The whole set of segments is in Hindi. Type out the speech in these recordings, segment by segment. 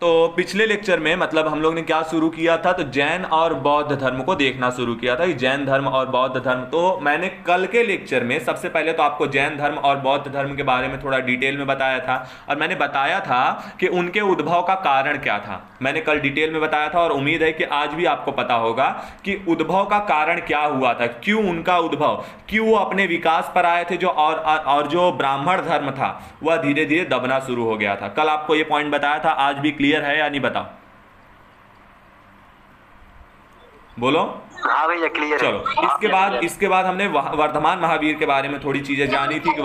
तो पिछले लेक्चर में मतलब हम लोग ने क्या शुरू किया था, तो जैन और बौद्ध धर्म को देखना शुरू किया था कि जैन धर्म और बौद्ध धर्म। तो मैंने कल के लेक्चर में सबसे पहले तो आपको जैन धर्म और बौद्ध धर्म के बारे में थोड़ा डिटेल में बताया था, और मैंने बताया था कि उनके उद्भव का कारण क्या था। मैंने कल डिटेल में बताया था, और उम्मीद है कि आज भी आपको पता होगा कि उद्भव का कारण क्या हुआ था, क्यों उनका उद्भव, क्यों वो अपने विकास पर आए थे जो और जो ब्राह्मण धर्म था वह धीरे धीरे दबना शुरू हो गया था। कल आपको ये पॉइंट बताया था, आज भी क्लियर है या नहीं बताओ, बोलो। हाँ भैया क्लियर है। चलो इसके बाद हमने वर्धमान महावीर के बारे में थोड़ी चीजें जानी थी कि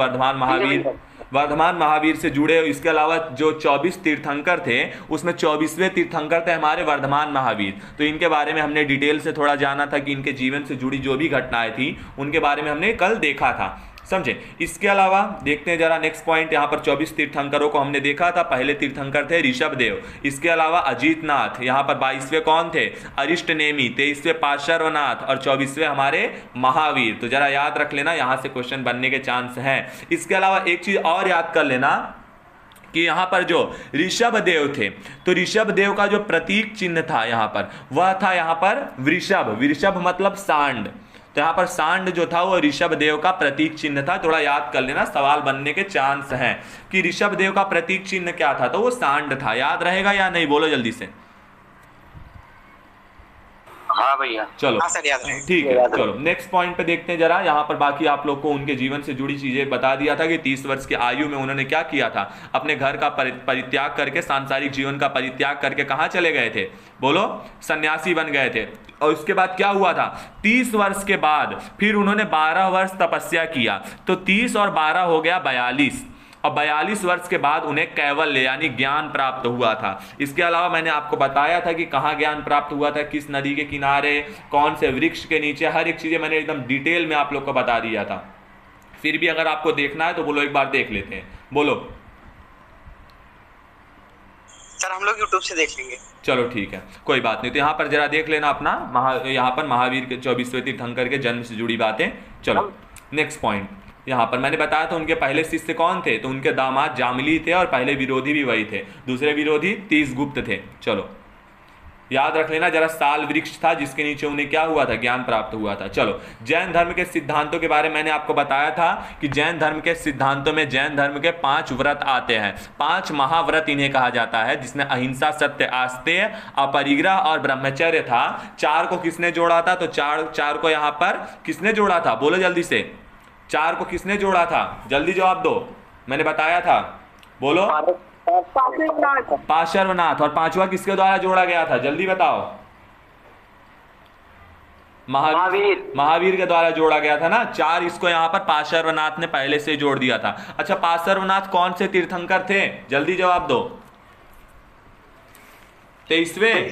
वर्धमान महावीर से जुड़े, इसके अलावा जो 24 तीर्थंकर थे उसमें 24वें तीर्थंकर थे हमारे वर्धमान महावीर। तो इनके बारे में हमने डिटेल से थोड़ा जाना था कि इनके जीवन से जुड़ी जो भी घटनाएं थी उनके बारे में हमने कल देखा था, समझे। इसके अलावा देखते हैं जरा नेक्स्ट पॉइंट, यहाँ पर 24 तीर्थंकरों को हमने देखा था। पहले तीर्थंकर थे ऋषभदेव, इसके अलावा अजीतनाथ, यहाँ पर 22वें कौन थे, अरिष्टनेमी, 23वें पार्श्वनाथ और 24वें हमारे महावीर। तो जरा याद रख लेना, यहाँ से क्वेश्चन बनने के चांस हैं। इसके अलावा एक चीज और याद कर लेना कि यहाँ पर जो ऋषभदेव थे, तो ऋषभदेव का जो प्रतीक चिन्ह था यहाँ पर, वह था यहाँ पर वृषभ। वृषभ मतलब सांड, तो यहाँ पर सांड जो था वो ऋषभदेव का प्रतीक चिन्ह था। थोड़ा याद कर लेना, सवाल बनने के चांस हैं कि ऋषभदेव का प्रतीक चिन्ह क्या था, तो वो सांड था। याद रहेगा या नहीं, बोलो जल्दी से। हाँ भैया चलो ठीक है, चलो नेक्स्ट पॉइंट पे देखते हैं जरा। यहाँ पर बाकी आप लोग को उनके जीवन से जुड़ी चीजें बता दिया था कि 30 वर्ष की आयु में उन्होंने क्या किया था, अपने घर का परित्याग करके, सांसारिक जीवन का परित्याग करके कहाँ चले गए थे, बोलो, सन्यासी बन गए थे। और उसके बाद क्या हुआ था, 30 वर्ष के बाद फिर उन्होंने 12 वर्ष तपस्या किया, तो 30 और 12 हो गया 42, और 42 वर्ष के बाद उन्हें कैवल्य यानी ज्ञान प्राप्त हुआ था। इसके अलावा मैंने आपको बताया था कि कहाँ ज्ञान प्राप्त हुआ था, किस नदी के किनारे, कौन से वृक्ष के नीचे, हर एक चीजें मैंने एकदम डिटेल में आप लोग को बता दिया था। फिर भी अगर आपको देखना है तो बोलो, एक बार देख लेते हैं, बोलो। सर हम लोग यूट्यूब से देख लेंगे। चलो ठीक है, कोई बात नहीं। तो यहाँ पर जरा देख लेना अपना यहाँ पर महावीर के 24वें तीर्थंकर के जन्म से जुड़ी बातें। चलो नेक्स्ट पॉइंट, यहाँ पर मैंने बताया था उनके पहले शिष्य कौन थे, तो उनके दामाद जामिली थे और पहले विरोधी भी वही थे। दूसरे विरोधी तीसगुप्त थे। चलो याद रख लेना जरा, साल वृक्ष था जिसके नीचे उन्हें क्या हुआ था, ज्ञान प्राप्त हुआ था। चलो जैन धर्म के सिद्धांतों के बारे में मैंने आपको बताया था कि जैन धर्म के सिद्धांतों में जैन धर्म के 5 व्रत आते हैं, 5 महाव्रत इन्हें कहा जाता है, जिसमें अहिंसा, सत्य, आस्तेय, अपरिग्रह और ब्रह्मचर्य था। 4 को किसने जोड़ा था, तो चार को यहाँ पर किसने जोड़ा था, बोलो जल्दी से, 4 को किसने जोड़ा था, जल्दी जवाब दो, मैंने बताया था, बोलो। पार्श्वनाथ। और 5वां किसके द्वारा जोड़ा गया था, जल्दी बताओ। महावीर के द्वारा जोड़ा गया था ना। 4 इसको यहाँ पर पार्श्वनाथ ने पहले से जोड़ दिया था। अच्छा, पार्श्वनाथ कौन से तीर्थंकर थे, जल्दी जवाब दो। 23वें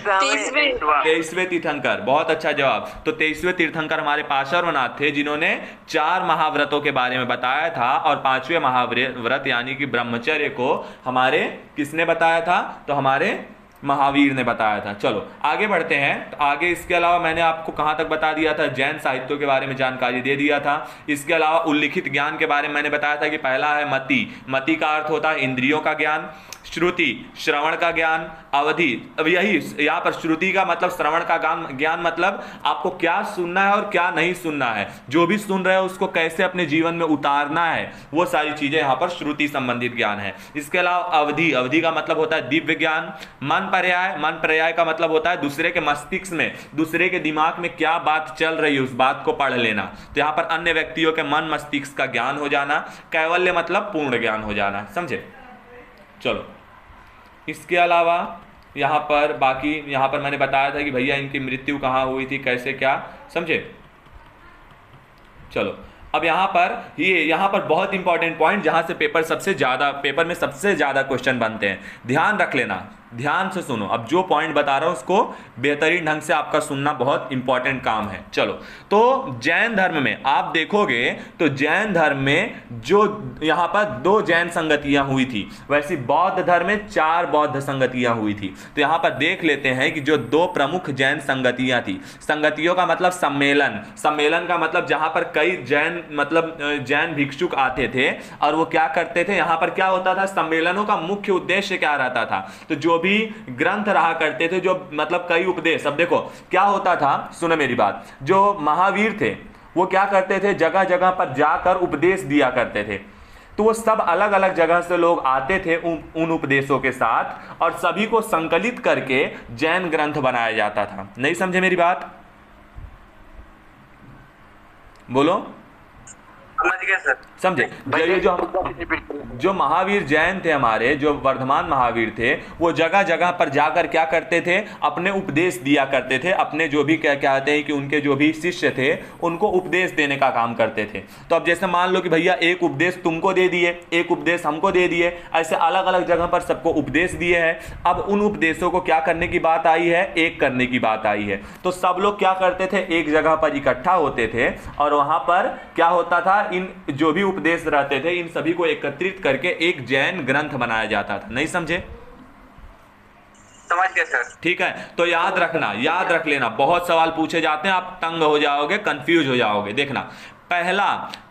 तीर्थंकर, बहुत अच्छा जवाब। तो 23वें तीर्थंकर हमारे पार्श्वनाथ थे, जिन्होंने 4 महाव्रतों के बारे में बताया था, और 5वें महाव्रत यानी कि ब्रह्मचर्य को हमारे किसने बताया था, तो हमारे महावीर ने बताया था। चलो आगे बढ़ते हैं। तो आगे इसके अलावा मैंने आपको कहाँ तक बता दिया था, जैन साहित्यों के बारे में जानकारी दे दिया था। इसके अलावा उल्लिखित ज्ञान के बारे में मैंने बताया था कि पहला है मति। मति का अर्थ होता है इंद्रियों का ज्ञान, श्रुति श्रवण का ज्ञान, अवधि, अब यही यहाँ पर श्रुति का मतलब श्रवण का ज्ञान मतलब आपको क्या सुनना है और क्या नहीं सुनना है, जो भी सुन रहे हो उसको कैसे अपने जीवन में उतारना है, वो सारी चीजें यहाँ पर श्रुति संबंधित ज्ञान है। इसके अलावा अवधि का मतलब होता है दिव्य ज्ञान। मन पर्याय का मतलब होता है दूसरे के मस्तिष्क में, दूसरे के दिमाग में क्या बात चल रही है उस बात को पढ़ लेना। तो यहाँ पर अन्य व्यक्तियों के मन मस्तिष्क का ज्ञान हो जाना। कैवल्य मतलब पूर्ण ज्ञान हो जाना, समझे। चलो इसके अलावा यहाँ पर मैंने बताया था कि भैया इनकी मृत्यु कहाँ हुई थी, कैसे क्या, समझे। चलो अब यहाँ पर बहुत इंपॉर्टेंट पॉइंट, जहाँ से पेपर में सबसे ज़्यादा क्वेश्चन बनते हैं, ध्यान रख लेना, ध्यान से सुनो। अब जो पॉइंट बता रहा हूं उसको बेहतरीन ढंग से आपका सुनना बहुत इंपॉर्टेंट काम है। चलो, तो जैन धर्म में आप देखोगे तो जैन धर्म में जो यहां पर 2 जैन संगतियां हुई थी, वैसी बौद्ध धर्म में 4 बौद्ध संगतियां हुई थी। तो यहां पर देख लेते हैं कि जो 2 प्रमुख जैन संगतियां थी, संगतियों का मतलब सम्मेलन का मतलब जहां पर कई जैन भिक्षुक आते थे और वो क्या करते थे, यहां पर क्या होता था, सम्मेलनों का मुख्य उद्देश्य क्या रहता था, तो जो भी ग्रंथ रहा करते थे, जो मतलब कई उपदेश। अब देखो क्या होता था, सुनो मेरी बात, जो महावीर थे वो क्या करते थे, जगह जगह पर जाकर उपदेश दिया करते थे। तो वो सब अलग अलग जगह से लोग आते थे उन उपदेशों के साथ, और सभी को संकलित करके जैन ग्रंथ बनाया जाता था। नहीं समझे मेरी बात? बोलो, समझ गया सर। समझे? ये जो महावीर जैन थे हमारे, जो वर्धमान महावीर थे, वो जगह जगह पर जाकर क्या करते थे, अपने उपदेश दिया करते थे। अपने जो भी क्या कहते हैं कि उनके जो भी शिष्य थे उनको उपदेश देने का काम करते थे। तो अब जैसे मान लो कि भैया एक उपदेश तुमको दे दिए, एक उपदेश हमको दे दिए, ऐसे अलग अलग जगह पर सबको उपदेश दिए हैं। अब उन उपदेशों को क्या करने की बात आई है, एक करने की बात आई है। तो सब लोग क्या करते थे, एक जगह पर इकट्ठा होते थे, और वहां पर क्या होता था, इन जो भी उपदेश रहते थे इन सभी को एकत्रित करके एक जैन ग्रंथ बनाया जाता था। नहीं समझे? समझ गया सर। ठीक है, तो याद रखना, याद रख लेना, बहुत सवाल पूछे जाते हैं, आप तंग हो जाओगे, कंफ्यूज हो जाओगे। देखना,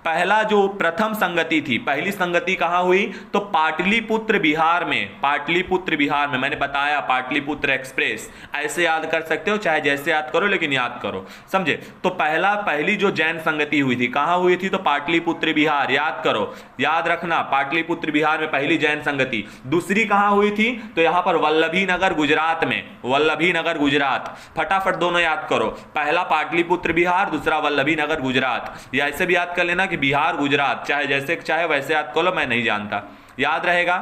पहला जो प्रथम संगति थी, पहली संगति कहां हुई, तो पाटलिपुत्र बिहार में। पाटलिपुत्र बिहार में मैंने बताया, पाटलिपुत्र एक्सप्रेस, ऐसे याद कर सकते हो, चाहे जैसे याद करो, लेकिन याद करो, समझे? तो पहली जो जैन संगति हुई थी कहां हुई थी, तो पाटलिपुत्र बिहार, याद करो, याद रखना, पाटलिपुत्र बिहार में पहली जैन संगति। दूसरी कहां हुई थी, तो यहां पर वल्लभी नगर गुजरात में, वल्लभी नगर गुजरात। फटाफट दोनों याद करो, पहला पाटलिपुत्र बिहार, दूसरा वल्लभी नगर गुजरात। या ऐसे भी याद कर लेना कि बिहार गुजरात, चाहे जैसे चाहे वैसे याद कर लो, मैं नहीं जानता, याद रहेगा?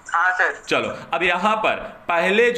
हाँ सर। चलो, अब यहां पर पहली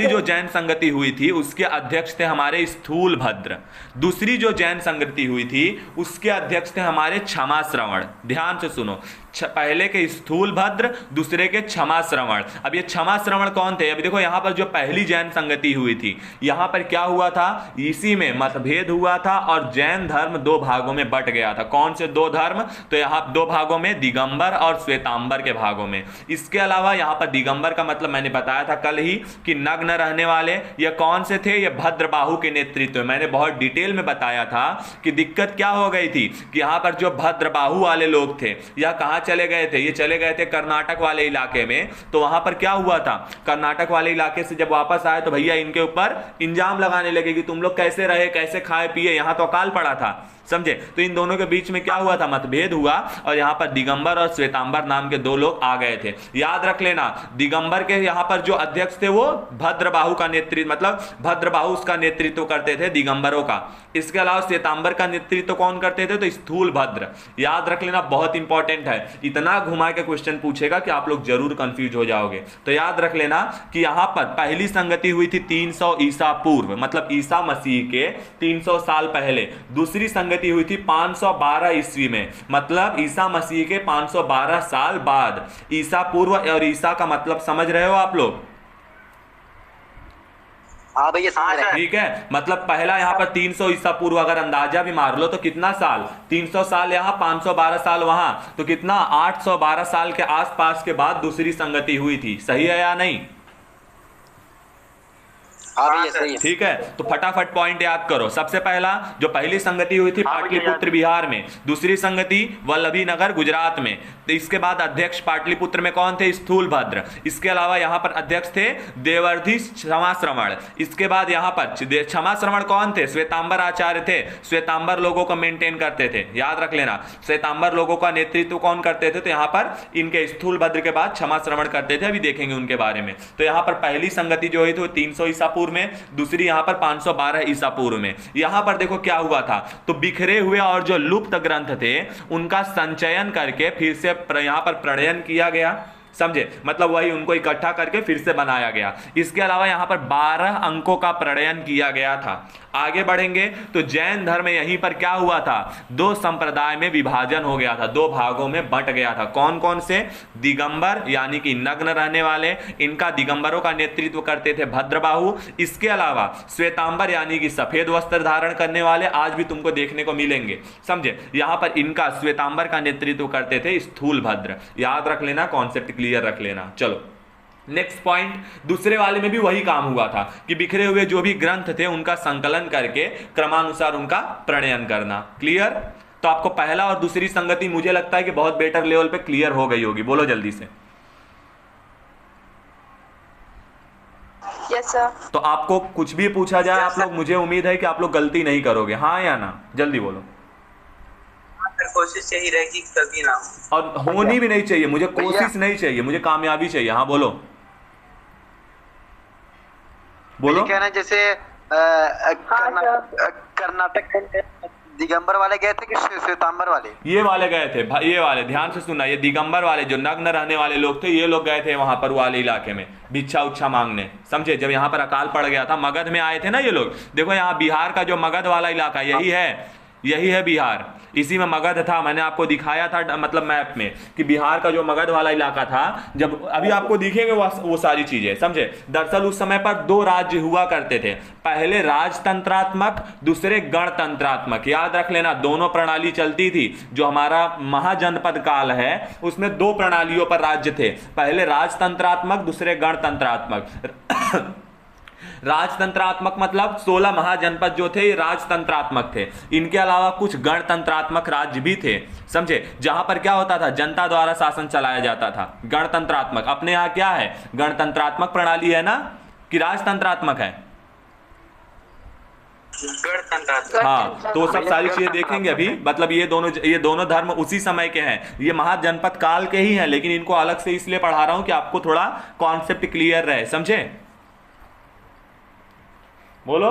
जो जैन संगति हुई थी उसके अध्यक्ष थे हमारे स्थूलभद्र। दूसरी जो जैन संगति हुई थी उसके अध्यक्ष थे हमारे क्षमा श्रवण। ध्यान से सुनो, पहले के स्थूलभद्र, दूसरे के क्षमा श्रवण। अब ये क्षमा श्रवण कौन थे? अभी देखो यहां पर जो पहली जैन संगति हुई थी, यहां पर क्या हुआ था, इसी में मतभेद हुआ था और जैन धर्म दो भागों में बट गया था। कौन से दो धर्म? तो यहां दो भागों में, दिगंबर और श्वेतांबर के भागों में। इसके अलावा यहां पर दिगंबर का मतलब मैंने बताया था कल ही कि नग्न रहने वाले, ये कौन से थे, ये भद्रबाहु के नेतृत्व में। मैंने बहुत डिटेल में बताया था कि दिक्कत क्या हो गई थी कि यहां पर जो भद्रबाहु वाले लोग थे यह कहां चले गए थे, ये चले गए थे कर्नाटक वाले इलाके में। तो वहां पर क्या हुआ था, कर्नाटक वाले इलाके से जब वापस आए तो भैया इनके ऊपर इंजाम लगाने लगे कि तुम लोग कैसे रहे, कैसे खाए पिए, यहां तो अकाल पड़ा था, समझे? तो इन दोनों के बीच में क्या हुआ था, मतभेद हुआ, और यहां पर दिगंबर और श्वेतांबर नाम के दो लोग आ गए थे। याद रख लेना, दिगंबर के यहां पर जो अध्यक्ष थे वो भद्रबाहु का नेतृत्व, मतलब भद्रबाहु उसका नेतृत्व करते थे, दिगंबरों का। इसके अलावा श्वेतांबर का नेतृत्व कौन करते थे, तो स्थूलभद्र। याद रख लेना, बहुत इंपॉर्टेंट है, इतना घुमा के क्वेश्चन पूछेगा कि आप लोग जरूर कंफ्यूज हो जाओगे। तो याद रख लेना कि यहां पर पहली संगति हुई थी 300 ईसा पूर्व, मतलब ईसा मसीह के 300 साल पहले। दूसरी संगति हुई थी 512 ईस्वी में, मतलब ईसा मसीह के 512 साल बाद। ईसा पूर्व और ईसा का मतलब समझ रहे हो आप लोग? हाँ भैया समझ रहे हैं। ठीक है, मतलब पहला यहां पर 300 ईसा पूर्व, अगर अंदाजा भी मार लो तो कितना साल, 300 साल यहां, 512 साल वहां, तो कितना 812 साल के आसपास के बाद दूसरी संगति हुई थी। सही है या नहीं? हाँ भैया सही है। ठीक है, तो फटाफट पॉइंट याद करो। सबसे पहला जो पहली संगति हुई थी पाटलिपुत्र बिहार में, दूसरी संगति वल्लभी नगर गुजरात में। तो इसके बाद अध्यक्ष पाटलिपुत्र में कौन थे, स्थूलभद्र। इसके अलावा यहां पर अध्यक्ष थे देवर्धि क्षमा श्रवण। इसके बाद यहां पर क्षमा श्रवण कौन थे, श्वेतांबर आचार्य थे। श्वेतांबर लोगों को मेंटेन करते थे, याद रख लेना, श्वेतांबर लोगों का नेतृत्व कौन करते थे, तो यहां पर इनके स्थूलभद्र के बाद क्षमा श्रवण करते थे, अभी देखेंगे उनके बारे में। तो यहां पर पहली संगति जो हुई थी 300 ईसा में, दूसरी यहां पर 512 ईसा पूर्व में। यहां पर देखो क्या हुआ था, तो बिखरे हुए और जो लुप्त ग्रंथ थे उनका संचयन करके फिर से यहां पर प्रणयन किया गया, समझे? मतलब वही उनको इकट्ठा करके फिर से बनाया गया। इसके अलावा यहां पर 12 अंकों का प्रणयन किया गया था। आगे बढ़ेंगे तो जैन धर्म यहीं पर क्या हुआ था, दो संप्रदाय में विभाजन हो गया था, दो भागों में बंट गया था। कौन कौन से? दिगंबर यानी कि नग्न रहने वाले, इनका दिगंबरों का नेतृत्व करते थे भद्रबाहु। इसके अलावा श्वेतांबर यानी कि सफेद वस्त्र धारण करने वाले, आज भी तुमको देखने को मिलेंगे, समझे? यहां पर इनका श्वेतांबर का नेतृत्व करते थे स्थूलभद्र। याद रख लेना, कॉन्सेप्ट क्लियर रख लेना। चलो नेक्स्ट पॉइंट, दूसरे वाले में भी वही काम हुआ था कि बिखरे हुए जो भी ग्रंथ थे उनका संकलन करके क्रमानुसार उनका प्रणयन करना। क्लियर? तो आपको पहला और दूसरी संगति मुझे लगता है कि बहुत बेटर लेवल पे क्लियर हो गई होगी, बोलो जल्दी से। Yes sir. तो आपको कुछ भी पूछा जाए आप लोग, मुझे उम्मीद है कि आप लोग गलती नहीं करोगे, हाँ या ना, जल्दी बोलो। कोशिश यही रहेगी कभी ना हो। और होनी भी नहीं चाहिए, मुझे कोशिश नहीं चाहिए, मुझे कामयाबी चाहिए। हाँ बोलो मुझे बोलो। कहना है जैसे कर्नाटक दिगंबर वाले गए थे कि श्वेतांबर वाले? ये वाले गए थे भाई, ये वाले ध्यान से सुनना, ये दिगंबर वाले जो नग्न रहने वाले लोग थे, ये लोग गए थे वहां पर वाले इलाके में भिक्षा उच्छा मांगने, समझे। जब यहाँ पर अकाल पड़ गया था, मगध में आए थे ना ये लोग। देखो यहाँ बिहार का जो मगध वाला इलाका यही है बिहार, इसी में मगध था। मैंने आपको दिखाया था मतलब मैप में कि बिहार का जो मगध वाला इलाका था, जब अभी आपको दिखेंगे वो सारी चीजें, समझे। दरअसल उस समय पर दो राज्य हुआ करते थे, पहले राजतंत्रात्मक, दूसरे गणतंत्रात्मक। याद रख लेना, दोनों प्रणाली चलती थी। जो हमारा महाजनपद काल है उसमें दो प्रणालियों पर राज्य थे, पहले राजतंत्रात्मक, दूसरे गणतंत्रात्मक। राजतंत्रात्मक मतलब 16 महाजनपद जो थे ये राजतंत्रात्मक थे। इनके अलावा कुछ गणतंत्रात्मक राज्य भी थे, समझे, जहां पर क्या होता था, जनता द्वारा शासन चलाया जाता था। गणतंत्रात्मक, अपने यहां क्या है, गणतंत्रात्मक प्रणाली है ना कि राजतंत्रात्मक है? हाँ, तो सब सारी चीजें देखेंगे अभी। मतलब ये दोनों धर्म उसी समय के हैं, ये महाजनपद काल के ही हैं, लेकिन इनको अलग से इसलिए पढ़ा रहा हूं कि आपको थोड़ा कॉन्सेप्ट क्लियर रहे, समझे। बोलो।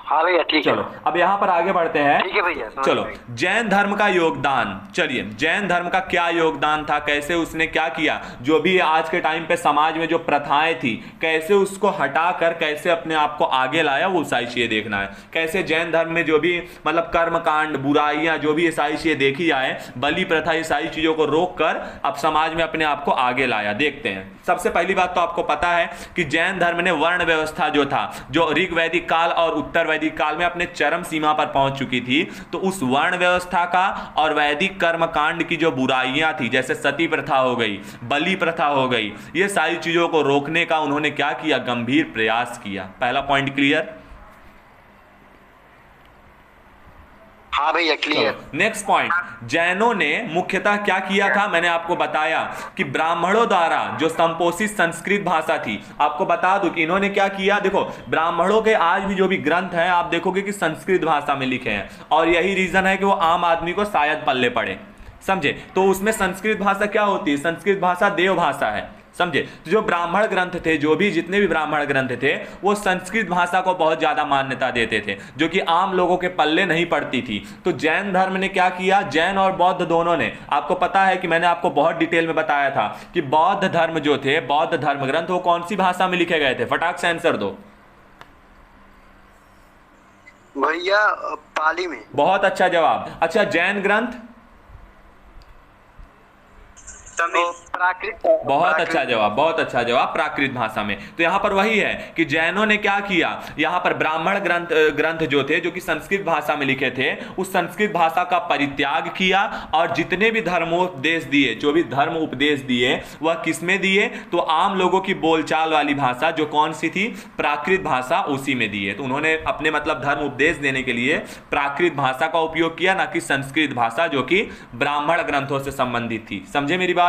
हाँ भैया ठीक है। चलो अब यहाँ पर आगे बढ़ते हैं। ठीक है भैया। चलो, जैन धर्म का योगदान, चलिए जैन धर्म का क्या योगदान था, कैसे उसने क्या किया, जो भी आज के टाइम पे समाज में जो प्रथाएं थी, कैसे उसको हटाकर कैसे अपने आप को आगे लाया, वो सारी चीजें देखना है। कैसे जैन धर्म में जो भी मतलब कर्म कांड, बुराइयां, जो भी ये सारी चीजें देखी जाए, बलि प्रथा, ये सारी चीजों को रोक कर अब समाज में अपने आप को आगे लाया, देखते हैं। सबसे पहली बात तो आपको पता है कि जैन धर्म ने वर्ण व्यवस्था जो था, जो ऋग वैदिक काल और उत्तर वैदिक काल में अपने चरम सीमा पर पहुंच चुकी थी, तो उस वर्ण व्यवस्था का और वैदिक कर्म कांड की जो बुराइयां थी, जैसे सती प्रथा हो गई, बलि प्रथा हो गई, ये सारी चीजों को रोकने का उन्होंने क्या किया, गंभीर प्रयास किया। पहला पॉइंट क्लियर? हाँ भैया क्लियर। नेक्स्ट पॉइंट, जैनों ने मुख्यतः क्या किया था, मैंने आपको बताया कि ब्राह्मणों द्वारा जो संपोषित संस्कृत भाषा थी, आपको बता दूं कि इन्होंने क्या किया। देखो, ब्राह्मणों के आज भी जो भी ग्रंथ हैं आप देखोगे कि संस्कृत भाषा में लिखे हैं, और यही रीजन है कि वो आम आदमी को शायद पल्ले पड़े, समझे। तो उसमें संस्कृत भाषा क्या होती है, संस्कृत भाषा देव भाषा है, समझे। तो जो ब्राह्मण ग्रंथ थे, जो भी जितने भी ब्राह्मण ग्रंथ थे, वो संस्कृत भाषा को बहुत ज्यादा मान्यता देते थे, जो कि आम लोगों के पल्ले नहीं पड़ती थी। तो जैन धर्म ने क्या किया, जैन और बौद्ध दोनों ने, आपको पता है कि मैंने आपको बहुत डिटेल में बताया था कि बौद्ध धर्म जो थे, बौद्ध धर्म ग्रंथ, वो कौन सी भाषा में लिखे गए थे, फटाक से आंसर दो भैया। पाली में। बहुत अच्छा जवाब। अच्छा, जैन ग्रंथ? प्राकृत। बहुत अच्छा जवाब, बहुत अच्छा जवाब, प्राकृत भाषा में। तो यहां पर वही है कि जैनों ने क्या किया, यहां पर ब्राह्मण ग्रंथ जो थे, जो कि संस्कृत भाषा में लिखे थे, उस संस्कृत भाषा का परित्याग किया, और जितने भी धर्मोपदेश दिए, जो भी धर्म उपदेश दिए, वह किसमें दिए, तो आम लोगों की बोलचाल वाली भाषा, जो कौन सी थी, प्राकृत भाषा, उसी में दिए। तो उन्होंने अपने मतलब धर्म उपदेश देने के लिए प्राकृत भाषा का उपयोग किया, ना कि संस्कृत भाषा, जो कि ब्राह्मण ग्रंथों से संबंधित थी। समझे मेरी बात?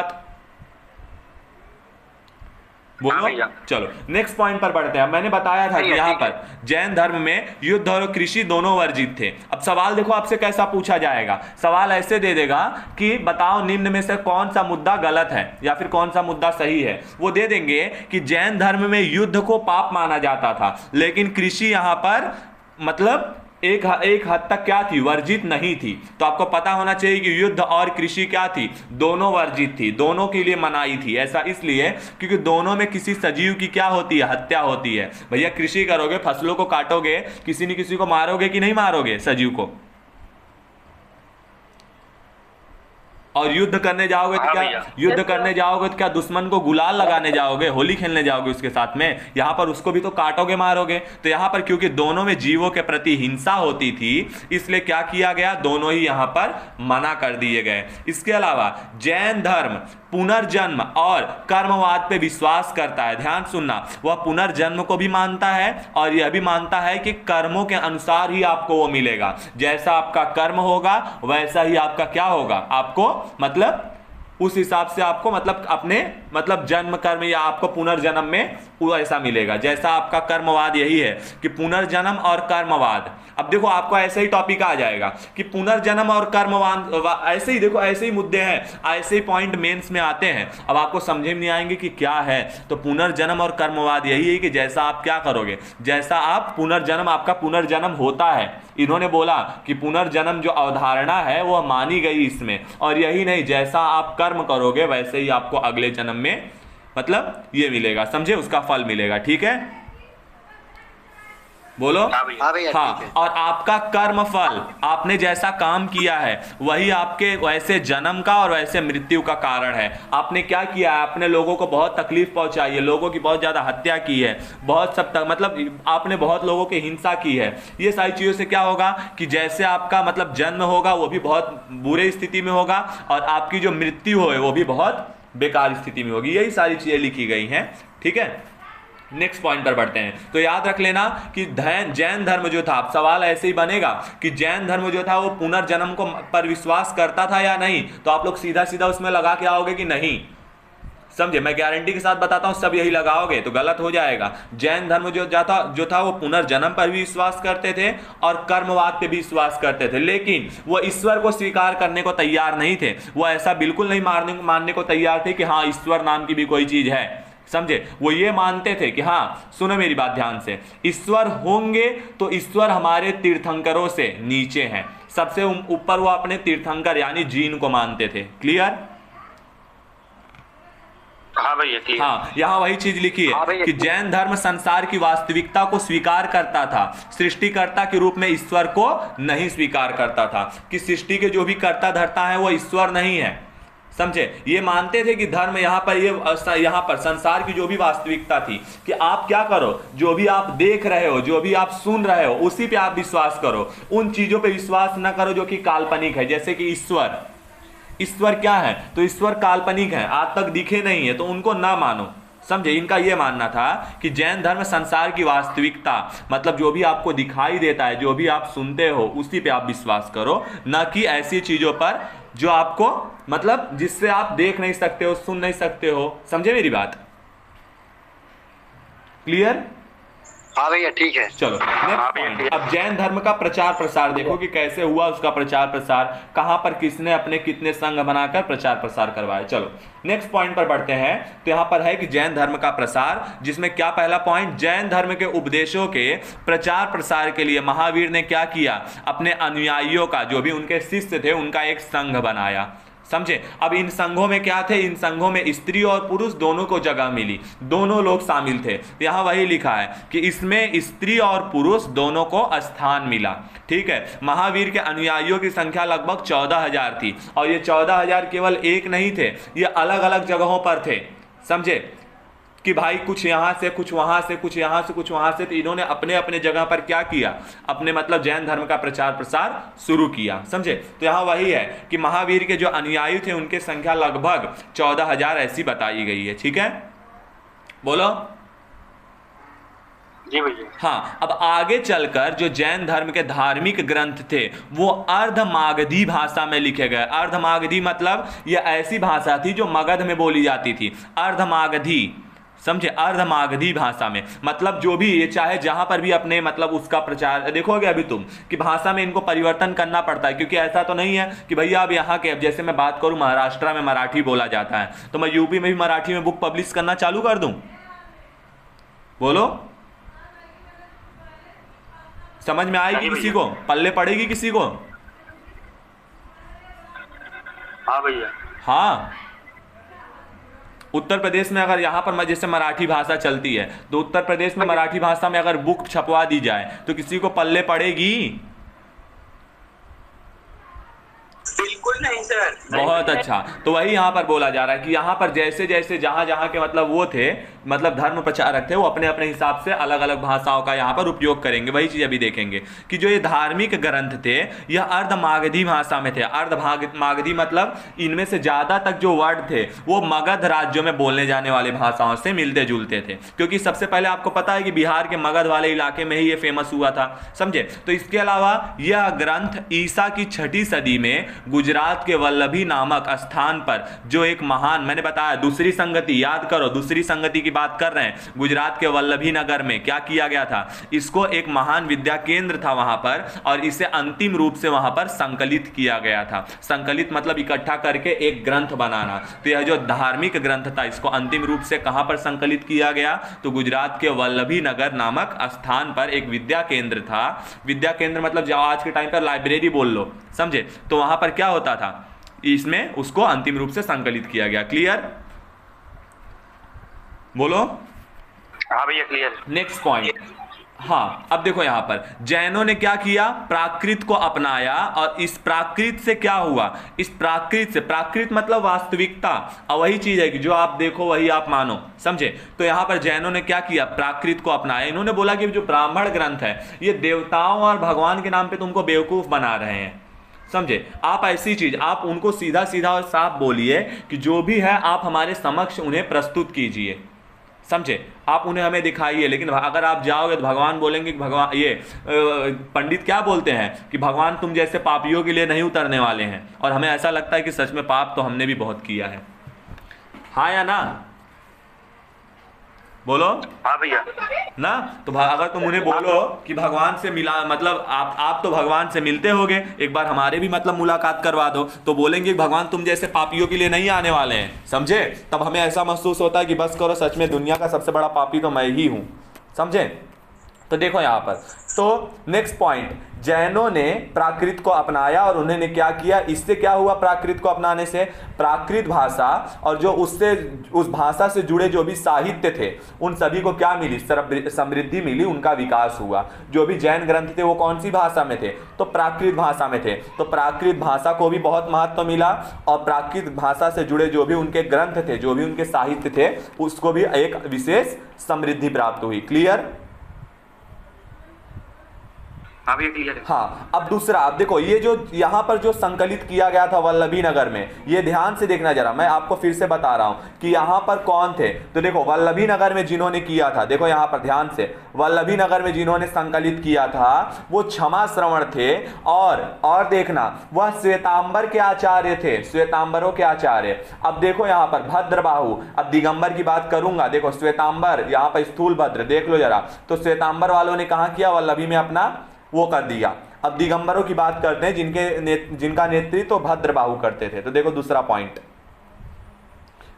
बोलो। चलो नेक्स्ट पॉइंट पर बढ़ते हैं। मैंने बताया था कि यहाँ पर जैन धर्म में युद्ध और कृषि दोनों वर्जित थे। अब सवाल देखो आपसे कैसा पूछा जाएगा, सवाल ऐसे दे देगा कि बताओ निम्न में से कौन सा मुद्दा गलत है या फिर कौन सा मुद्दा सही है। वो दे देंगे कि जैन धर्म में युद्ध को पाप माना जाता था, लेकिन कृषि यहाँ पर मतलब एक हद तक क्या थी, वर्जित नहीं थी। तो आपको पता होना चाहिए कि युद्ध और कृषि क्या थी, दोनों वर्जित थी, दोनों के लिए मनाही थी। ऐसा इसलिए क्योंकि दोनों में किसी सजीव की क्या होती है, हत्या होती है। भैया कृषि करोगे, फसलों को काटोगे, किसी न किसी को मारोगे कि नहीं मारोगे, सजीव को। और युद्ध करने जाओगे तो क्या, युद्ध करने जाओगे तो क्या दुश्मन को गुलाल लगाने जाओगे, होली खेलने जाओगे उसके साथ में, यहां पर उसको भी तो काटोगे, मारोगे। तो यहां पर क्योंकि दोनों में जीवों के प्रति हिंसा होती थी, इसलिए क्या किया गया, दोनों ही यहां पर मना कर दिए गए। इसके अलावा जैन धर्म पुनर्जन्म और कर्मवाद पे विश्वास करता है। ध्यान सुनना, वह पुनर्जन्म को भी मानता है और यह भी मानता है कि कर्मों के अनुसार ही आपको वो मिलेगा। जैसा आपका कर्म होगा वैसा ही आपका क्या होगा, आपको मतलब उस हिसाब से आपको मतलब अपने मतलब जन्म कर्म या आपको पुनर्जन्म में वो ऐसा मिलेगा। जैसा आपका कर्मवाद यही है कि पुनर्जन्म और कर्मवाद। अब देखो आपको ऐसे ही टॉपिक आ जाएगा कि पुनर्जन्म और कर्मवाद, ऐसे ही देखो ऐसे ही मुद्दे हैं, ऐसे ही पॉइंट मेंस में आते हैं। अब आपको समझे में नहीं आएंगे कि क्या है। तो पुनर्जन्म और कर्मवाद यही है कि जैसा आप क्या करोगे, जैसा आप पुनर्जन्म, आपका पुनर्जन्म होता है। इन्होंने बोला कि पुनर्जन्म जो अवधारणा है वो मानी गई इसमें, और यही नहीं, जैसा आप कर्म करोगे वैसे ही आपको अगले जन्म में मतलब ये मिलेगा, समझे, उसका फल मिलेगा। ठीक है, बोलो। हाँ, और आपका कर्म फल, आपने जैसा काम किया है वही आपके वैसे जन्म का और वैसे मृत्यु का कारण है। आपने क्या किया है, आपने लोगों को बहुत तकलीफ पहुंचाई है, लोगों की बहुत ज्यादा हत्या की है, बहुत सब तक मतलब आपने बहुत लोगों की हिंसा की है। ये सारी चीजों से क्या होगा कि जैसे आपका मतलब जन्म होगा वो भी बहुत बुरे स्थिति में होगा, और आपकी जो मृत्यु हो वो भी बहुत बेकार स्थिति में होगी। यही सारी चीजें लिखी गई हैं। ठीक है, नेक्स्ट पॉइंट पर बढ़ते हैं। तो याद रख लेना कि जैन धर्म जो था, सवाल ऐसे ही बनेगा कि जैन धर्म जो था वो पुनर्जन्म को पर विश्वास करता था या नहीं, तो आप लोग सीधा सीधा उसमें लगा के आओगे कि नहीं। समझे, मैं गारंटी के साथ बताता हूं, सब यही लगाओगे तो गलत हो जाएगा। जैन धर्म जो था वो पुनर्जन्म पर भी विश्वास करते थे और कर्मवाद पे भी विश्वास करते थे, लेकिन वो ईश्वर को स्वीकार करने को तैयार नहीं थे। वो ऐसा बिल्कुल नहीं मानने को तैयार थे कि हाँ ईश्वर नाम की भी कोई चीज है। समझे, वो ये मानते थे कि हाँ, सुनो मेरी बात ध्यान से, ईश्वर होंगे तो ईश्वर हमारे तीर्थंकरों से नीचे हैं, सबसे ऊपर वो अपने तीर्थंकर यानी जीन को मानते थे। क्लियर? हाँ भैया क्लियर। हाँ, यहाँ वही चीज लिखी है कि जैन धर्म संसार की वास्तविकता को स्वीकार करता था, सृष्टिकर्ता के रूप में ईश्वर को नहीं स्वीकार करता था, कि सृष्टि के जो भी कर्ता धर्ता है वो ईश्वर नहीं है। समझे, ये मानते थे कि धर्म यहाँ पर संसार की जो भी वास्तविकता थी कि आप क्या करो, जो भी आप देख रहे हो, जो भी आप सुन रहे हो, उसी पे आप विश्वास करो, उन चीजों पे विश्वास न करो जो कि काल्पनिक है। जैसे कि ईश्वर क्या है, तो ईश्वर काल्पनिक है, आज तक दिखे नहीं है, तो उनको ना मानो। समझे, इनका यह मानना था कि जैन धर्म संसार की वास्तविकता मतलब जो भी आपको दिखाई देता है, जो भी आप सुनते हो, उसी पे आप विश्वास करो, न कि ऐसी चीजों पर जो आपको मतलब जिससे आप देख नहीं सकते हो, सुन नहीं सकते हो। समझे मेरी बात? क्लियर? हाँ भैया ठीक है। चलो नेक्स्ट पॉइंट। अब जैन धर्म का प्रचार प्रसार देखो कि कैसे हुआ उसका प्रचार प्रसार, कहां पर किसने अपने कितने संघ बनाकर प्रचार प्रसार करवाए। चलो नेक्स्ट पॉइंट पर बढ़ते हैं। तो यहां पर है कि जैन धर्म का प्रसार, जिसमें क्या पहला पॉइंट, जैन धर्म के उपदेशों के प्रचार प्रसार के लिए महावीर ने क्या किया, अपने अनुयायियों का, जो भी उनके शिष्य थे, उनका एक संघ बनाया। समझे, अब इन संघों में क्या थे, इन संघों में स्त्री और पुरुष दोनों को जगह मिली, दोनों लोग शामिल थे। यहां वही लिखा है कि इसमें स्त्री और पुरुष दोनों को स्थान मिला। ठीक है, महावीर के अनुयायियों की संख्या लगभग 14,000 थी, और ये 14,000 केवल एक नहीं थे, ये अलग अलग जगहों पर थे। समझे कि भाई कुछ यहां से, कुछ वहां से, कुछ यहां से, कुछ वहां से, तो इन्होंने अपने अपने जगह पर क्या किया, अपने मतलब जैन धर्म का प्रचार प्रसार शुरू किया। समझे, तो यहां वही है कि महावीर के जो अनुयायी थे उनकी संख्या लगभग 14,000 ऐसी बताई गई है। ठीक है, बोलो। जी भैया। हाँ, अब आगे चलकर जो जैन धर्म के धार्मिक ग्रंथ थे वो अर्धमागधी भाषा में लिखे गए। अर्धमागधी मतलब ये ऐसी भाषा थी जो मगध में बोली जाती थी, अर्धमागधी। समझे, अर्धमागधी भाषा में मतलब जो भी ये चाहे जहां पर भी अपने मतलब उसका प्रचार, देखोगे अभी तुम कि भाषा में इनको परिवर्तन करना पड़ता है, क्योंकि ऐसा तो नहीं है कि भैया अब यहाँ के, अब जैसे मैं बात करूं महाराष्ट्र में मराठी बोला जाता है, तो मैं यूपी में भी मराठी में बुक पब्लिश करना चालू कर दूं? बोलो, समझ में आएगी किसी को, पल्ले पड़ेगी किसी को? हाँ भैया। हाँ, उत्तर प्रदेश में अगर यहाँ पर जैसे मराठी भाषा चलती है, तो उत्तर प्रदेश में मराठी भाषा में अगर बुक छपवा दी जाए तो किसी को पल्ले पड़ेगी? बिल्कुल नहीं सर। बहुत अच्छा। तो वही यहाँ पर बोला जा रहा है कि यहाँ पर जैसे जैसे जहां जहां के मतलब वो थे, मतलब धर्म प्रचारक थे, वो अपने अपने हिसाब से अलग अलग भाषाओं का यहाँ पर उपयोग करेंगे। वही चीज अभी देखेंगे कि जो ये धार्मिक ग्रंथ थे यह अर्धमागधी भाषा में थे। अर्धमागधी मतलब इनमें से ज्यादा तक जो वर्ड थे वो मगध राज्यों में बोलने जाने वाले भाषाओं से मिलते जुलते थे, क्योंकि सबसे पहले आपको पता है कि बिहार के मगध वाले इलाके में ही ये फेमस हुआ था। समझे, तो इसके अलावा यह ग्रंथ ईसा की 6ठी सदी में गुजरात के वल्लभी नामक स्थान पर जो एक महान, मैंने बताया दूसरी संगति, याद करो दूसरी संगति की बात कर रहे हैं, गुजरात के वल्लभी नगर में क्या किया गया था, इसको एक महान विद्या केंद्र था वहां पर, और इसे अंतिम रूप से वहां पर संकलित किया गया था। संकलित मतलब इकट्ठा करके एक ग्रंथ बनाना। तो यह जो धार्मिक ग्रंथ था इसको अंतिम रूप से कहां पर संकलित किया गया, तो गुजरात के वल्लभी नगर नामक स्थान पर एक विद्या केंद्र था। विद्या केंद्र मतलब जो आज के टाइम पर लाइब्रेरी बोल लो, समझे, तो वहां पर क्या होता था, इसमें उसको अंतिम रूप से संकलित किया गया। क्लियर, बोलो। हाँ भैया क्लियर। नेक्स्ट पॉइंट, हाँ अब देखो यहां पर जैनों ने क्या किया, प्राकृत को अपनाया, और इस प्राकृत से क्या हुआ, इस प्राकृत से, प्राकृत मतलब वास्तविकता, और वही चीज है कि जो आप देखो वही आप मानो, समझे। तो यहां पर जैनों ने क्या किया, प्राकृत को अपनाया। इन्होंने बोला कि जो ब्राह्मण ग्रंथ है ये देवताओं और भगवान के नाम पे तुमको बेवकूफ बना रहे हैं, समझे। आप ऐसी चीज, आप उनको सीधा सीधा और साफ बोलिए कि जो भी है आप हमारे समक्ष उन्हें प्रस्तुत कीजिए, समझे, आप उन्हें हमें दिखाइए। लेकिन अगर आप जाओगे तो भगवान बोलेंगे कि भगवान, ये पंडित क्या बोलते हैं कि भगवान तुम जैसे पापियों के लिए नहीं उतरने वाले हैं, और हमें ऐसा लगता है कि सच में पाप तो हमने भी बहुत किया है। हाँ या ना, बोलो। हाँ भैया। ना तो अगर तुम उन्हें बोलो कि भगवान से मिला, मतलब आप तो भगवान से मिलते होगे, एक बार हमारे भी मतलब मुलाकात करवा दो, तो बोलेंगे भगवान तुम जैसे पापियों के लिए नहीं आने वाले हैं, समझे। तब हमें ऐसा महसूस होता है कि बस करो, सच में दुनिया का सबसे बड़ा पापी तो मैं ही हूं, समझे। तो देखो यहां पर, तो नेक्स्ट पॉइंट, जैनों ने प्राकृत को अपनाया, और उन्होंने क्या किया, इससे क्या हुआ, प्राकृत को अपनाने से प्राकृत भाषा और जो उससे, उस भाषा से जुड़े जो भी साहित्य थे उन सभी को क्या मिली, समृद्धि मिली, उनका विकास हुआ। जो भी जैन ग्रंथ थे वो कौन सी भाषा में थे, तो प्राकृत भाषा में थे, तो प्राकृत भाषा को भी बहुत महत्व मिला, और प्राकृत भाषा से जुड़े जो भी उनके ग्रंथ थे, जो भी उनके साहित्य थे, उसको भी एक विशेष समृद्धि प्राप्त हुई। क्लियर। हाँ, अब दूसरा, अब देखो ये जो यहां पर जो संकलित किया गया था वल्लभी नगर में, ये ध्यान से देखना जरा, मैं आपको फिर से बता रहा हूं कि यहां पर कौन थे। तो देखो वल्लभी नगर में जिन्होंने किया था, देखो यहां पर ध्यान से, वल्लभी नगर में जिन्होंने संकलित किया था वो क्षमा श्रवण थे, और देखना वह श्वेतांबर के आचार्य थे, श्वेतांबरों के आचार्य। अब देखो यहां पर भद्रबाहु, अब दिगंबर की बात करूंगा, देखो श्वेतांबर, यहां पर स्थूल भद्र, देख लो जरा, तो श्वेतांबर वालों ने कहा किया, वल्लभी में अपना वो कर दिया। अब दिगंबरों की बात करते हैं जिनका नेतृत्व तो भद्रबाहु करते थे। तो देखो दूसरा पॉइंट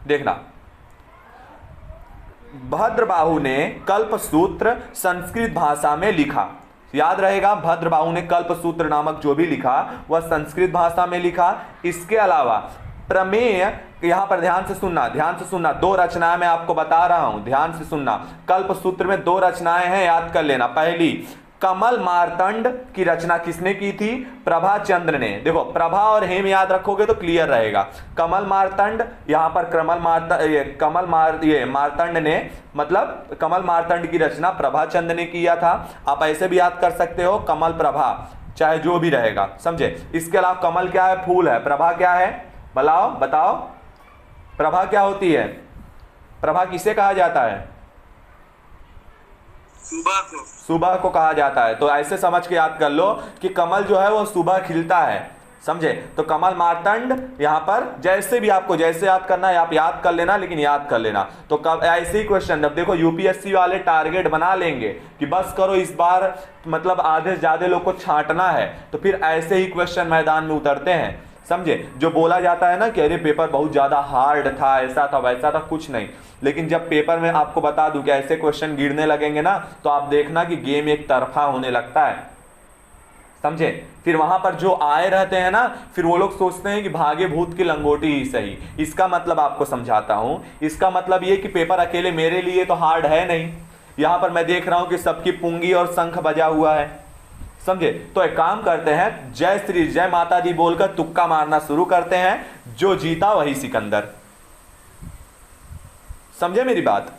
देखना, भद्रबाहु ने कल्पसूत्र संस्कृत भाषा में लिखा, याद रहेगा, भद्रबाहु ने कल्पसूत्र नामक जो भी लिखा वह संस्कृत भाषा में लिखा। इसके अलावा प्रमेय, यहां पर ध्यान से सुनना, ध्यान से सुनना, दो रचनाएं मैं आपको बता रहा हूं, ध्यान से सुनना। कल्पसूत्र में दो रचनाएं हैं, याद कर लेना। पहली कमल मार्तंड की रचना किसने की थी, प्रभा चंद्र ने। देखो प्रभा और हेम याद रखोगे तो क्लियर रहेगा। कमल मार्तंड, यहां पर मार्तंड ने, मतलब कमल मार्तंड की रचना प्रभा चंद्र ने किया था। आप ऐसे भी याद कर सकते हो, कमल प्रभा, चाहे जो भी रहेगा, समझे। इसके अलावा कमल क्या है, फूल है, प्रभा क्या है, बताओ प्रभा क्या होती है, प्रभा किसे कहा जाता है, सुबह को कहा जाता है। तो ऐसे समझ के याद कर लो कि कमल जो है वो सुबह खिलता है, समझे। तो कमल मार्तंड, यहां पर जैसे भी आपको जैसे याद करना है आप याद कर लेना, लेकिन याद कर लेना। तो कब ऐसे ही क्वेश्चन, जब देखो यूपीएससी वाले टारगेट बना लेंगे कि बस करो इस बार मतलब आधे से ज्यादा लोग को छांटना है, तो फिर ऐसे ही क्वेश्चन मैदान में उतरते हैं, समझे। जो बोला जाता है ना कि अरे पेपर बहुत ज्यादा हार्ड था, ऐसा था वैसा था, कुछ नहीं। लेकिन जब पेपर में आपको बता दूं कि ऐसे क्वेश्चन गिरने लगेंगे ना, तो आप देखना कि गेम एक तरफा होने लगता है, समझे। फिर वहां पर जो आए रहते हैं ना, फिर वो लोग सोचते हैं कि भागे भूत की लंगोटी ही सही। इसका मतलब आपको समझाता हूं, इसका मतलब ये कि पेपर अकेले मेरे लिए तो हार्ड है नहीं। यहां पर मैं देख रहा हूं कि सबकी पुंगी और शंख बजा हुआ है, समझे। तो एक काम करते हैं, जय श्री जय माता दी बोलकर तुक्का मारना शुरू करते हैं, जो जीता वही सिकंदर। समझे मेरी बात।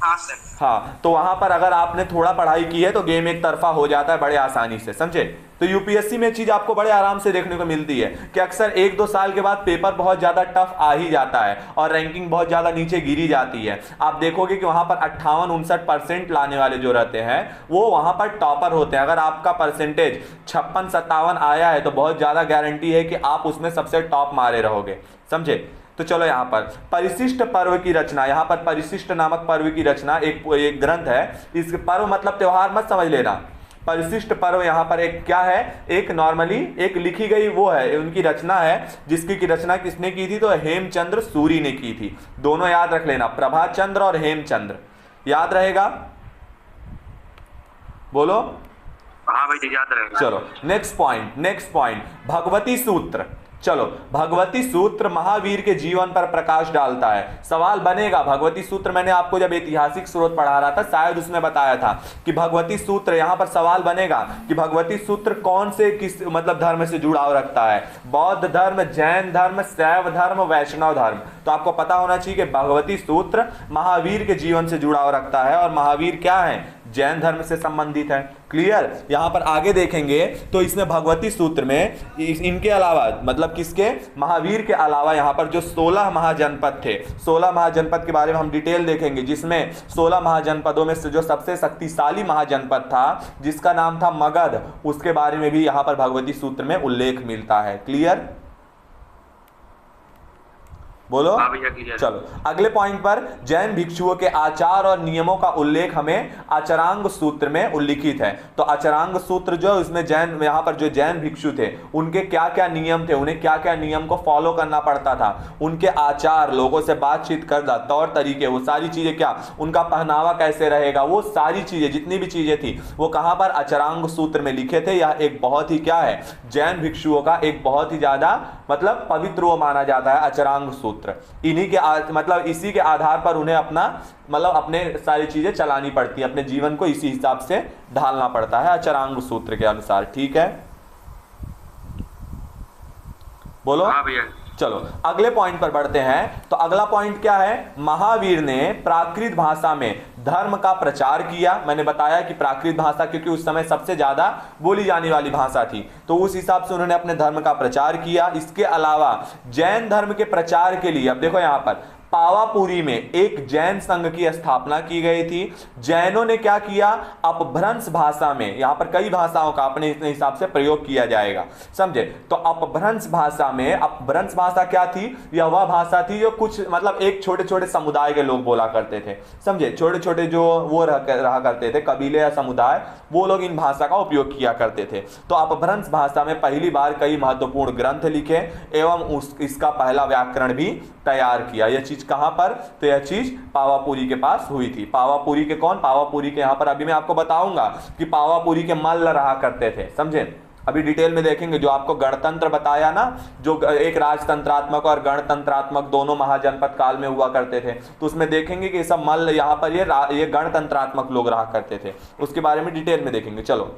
हाँ सर। हाँ, तो वहां पर अगर आपने थोड़ा पढ़ाई की है तो गेम एक तरफा हो जाता है बड़े आसानी से, समझे। तो यूपीएससी में चीज आपको बड़े आराम से देखने को मिलती है कि अक्सर 1-2 साल के बाद पेपर बहुत ज्यादा टफ आ ही जाता है और रैंकिंग बहुत ज्यादा नीचे गिरी जाती है। आप देखोगे कि वहां पर 58-59% लाने वाले जो रहते हैं वो वहां पर टॉपर होते हैं। अगर आपका परसेंटेज 56-57 आया है तो बहुत ज्यादा गारंटी है कि आप उसमें सबसे टॉप मारे रहोगे, समझे। तो चलो यहाँ पर परिशिष्ट पर्व की रचना, यहाँ पर परिशिष्ट नामक पर्व की रचना एक ग्रंथ है। इस पर्व मतलब त्योहार मत समझ लेना। परिशिष्ट पर्व यहाँ पर एक क्या है, एक नॉर्मली एक लिखी गई वो है, उनकी रचना है, जिसकी की रचना किसने की थी, तो हेमचंद्र सूरी ने की थी। दोनों याद रख लेना, प्रभाचंद्र और हेमचंद्र, याद रहेगा, बोलो। हाँ भाई याद रहेगा। चलो नेक्स्ट पॉइंट भगवती सूत्र। चलो, भगवती सूत्र महावीर के जीवन पर प्रकाश डालता है। सवाल बनेगा, भगवती सूत्र मैंने आपको जब ऐतिहासिक स्रोत पढ़ा रहा था शायद उसमें बताया था कि भगवती सूत्र, यहां पर सवाल बनेगा कि भगवती सूत्र कौन से किस मतलब धर्म से जुड़ाव रखता है, बौद्ध धर्म, जैन धर्म, शैव धर्म, वैष्णव धर्म। तो आपको पता होना चाहिए कि भगवती सूत्र महावीर के जीवन से जुड़ाव रखता है और महावीर क्या है, जैन धर्म से संबंधित है। क्लियर। यहां पर आगे देखेंगे तो इसमें भगवती सूत्र में इनके अलावा मतलब किसके, महावीर के अलावा यहां पर जो 16 महाजनपद थे, 16 महाजनपद के बारे में हम डिटेल देखेंगे, जिसमें 16 महाजनपदों में से जो सबसे शक्तिशाली महाजनपद था जिसका नाम था मगध, उसके बारे में भी यहां पर भगवती सूत्र में उल्लेख मिलता है। क्लियर, बोलो। चलो अगले पॉइंट पर जैन भिक्षुओं के आचार और नियमों का उल्लेख हमें आचरांग सूत्र में उल्लिखित है। तो आचरांग सूत्र जो उसमें जैन, यहां पर जो जैन भिक्षु थे उनके क्या क्या नियम थे, उन्हें क्या क्या नियम को फॉलो करना पड़ता था, उनके आचार, लोगों से बातचीत करना, तौर तरीके, वो सारी चीजें, क्या उनका पहनावा कैसे रहेगा, वो सारी चीजें जितनी भी चीजें थी वो कहां पर आचरांग सूत्र में लिखे थे। यह एक बहुत ही क्या है, जैन भिक्षुओं का एक बहुत ही ज्यादा मतलब पवित्र वो माना जाता है आचरांग सूत्र। इन्हीं के मतलब इसी के आधार पर उन्हें अपना मतलब अपने सारी चीजें चलानी पड़ती है, अपने जीवन को इसी हिसाब से ढालना पड़ता है आचरांग सूत्र के अनुसार। ठीक है, बोलो। हाँ भैया। चलो अगले पॉइंट पर बढ़ते हैं। तो अगला पॉइंट क्या है, महावीर ने प्राकृत भाषा में धर्म का प्रचार किया। मैंने बताया कि प्राकृत भाषा क्योंकि उस समय सबसे ज्यादा बोली जाने वाली भाषा थी, तो उस हिसाब से उन्होंने अपने धर्म का प्रचार किया। इसके अलावा जैन धर्म के प्रचार के लिए, अब देखो यहां पर पावापुरी में एक जैन संघ की स्थापना की गई थी। जैनों ने क्या किया, अपभ्रंश भाषा में, यहां पर कई भाषाओं का अपने हिसाब से प्रयोग किया जाएगा, समझे। तो अपभ्रंश भाषा में, अपभ्रंश भाषा क्या थी, यह वह भाषा थी जो कुछ मतलब एक छोटे छोटे समुदाय के लोग बोला करते थे, समझे। छोटे छोटे जो वो रहा करते थे कबीले या समुदाय, वो लोग इन भाषा का उपयोग किया करते थे। तो अपभ्रंश भाषा में पहली बार कई महत्वपूर्ण ग्रंथ लिखे एवं इसका पहला व्याकरण भी तैयार किया। यह चीज कहां पर, तो यह चीज पावापुरी के पास हुई थी। पावापुरी के कौन, पावापुरी के यहां पर अभी मैं आपको बताऊंगा कि पावापुरी के मल्ल रहा करते थे, समझे। अभी डिटेल में देखेंगे। जो आपको गणतंत्र बताया ना, जो एक राजतंत्रात्मक और गणतंत्रात्मक दोनों महाजनपद काल में हुआ करते थे, तो उसमें देखेंगे कि सब मल्ल यहां पर ये गणतंत्रात्मक लोग रहा करते थे, उसके बारे में डिटेल में देखेंगे। चलो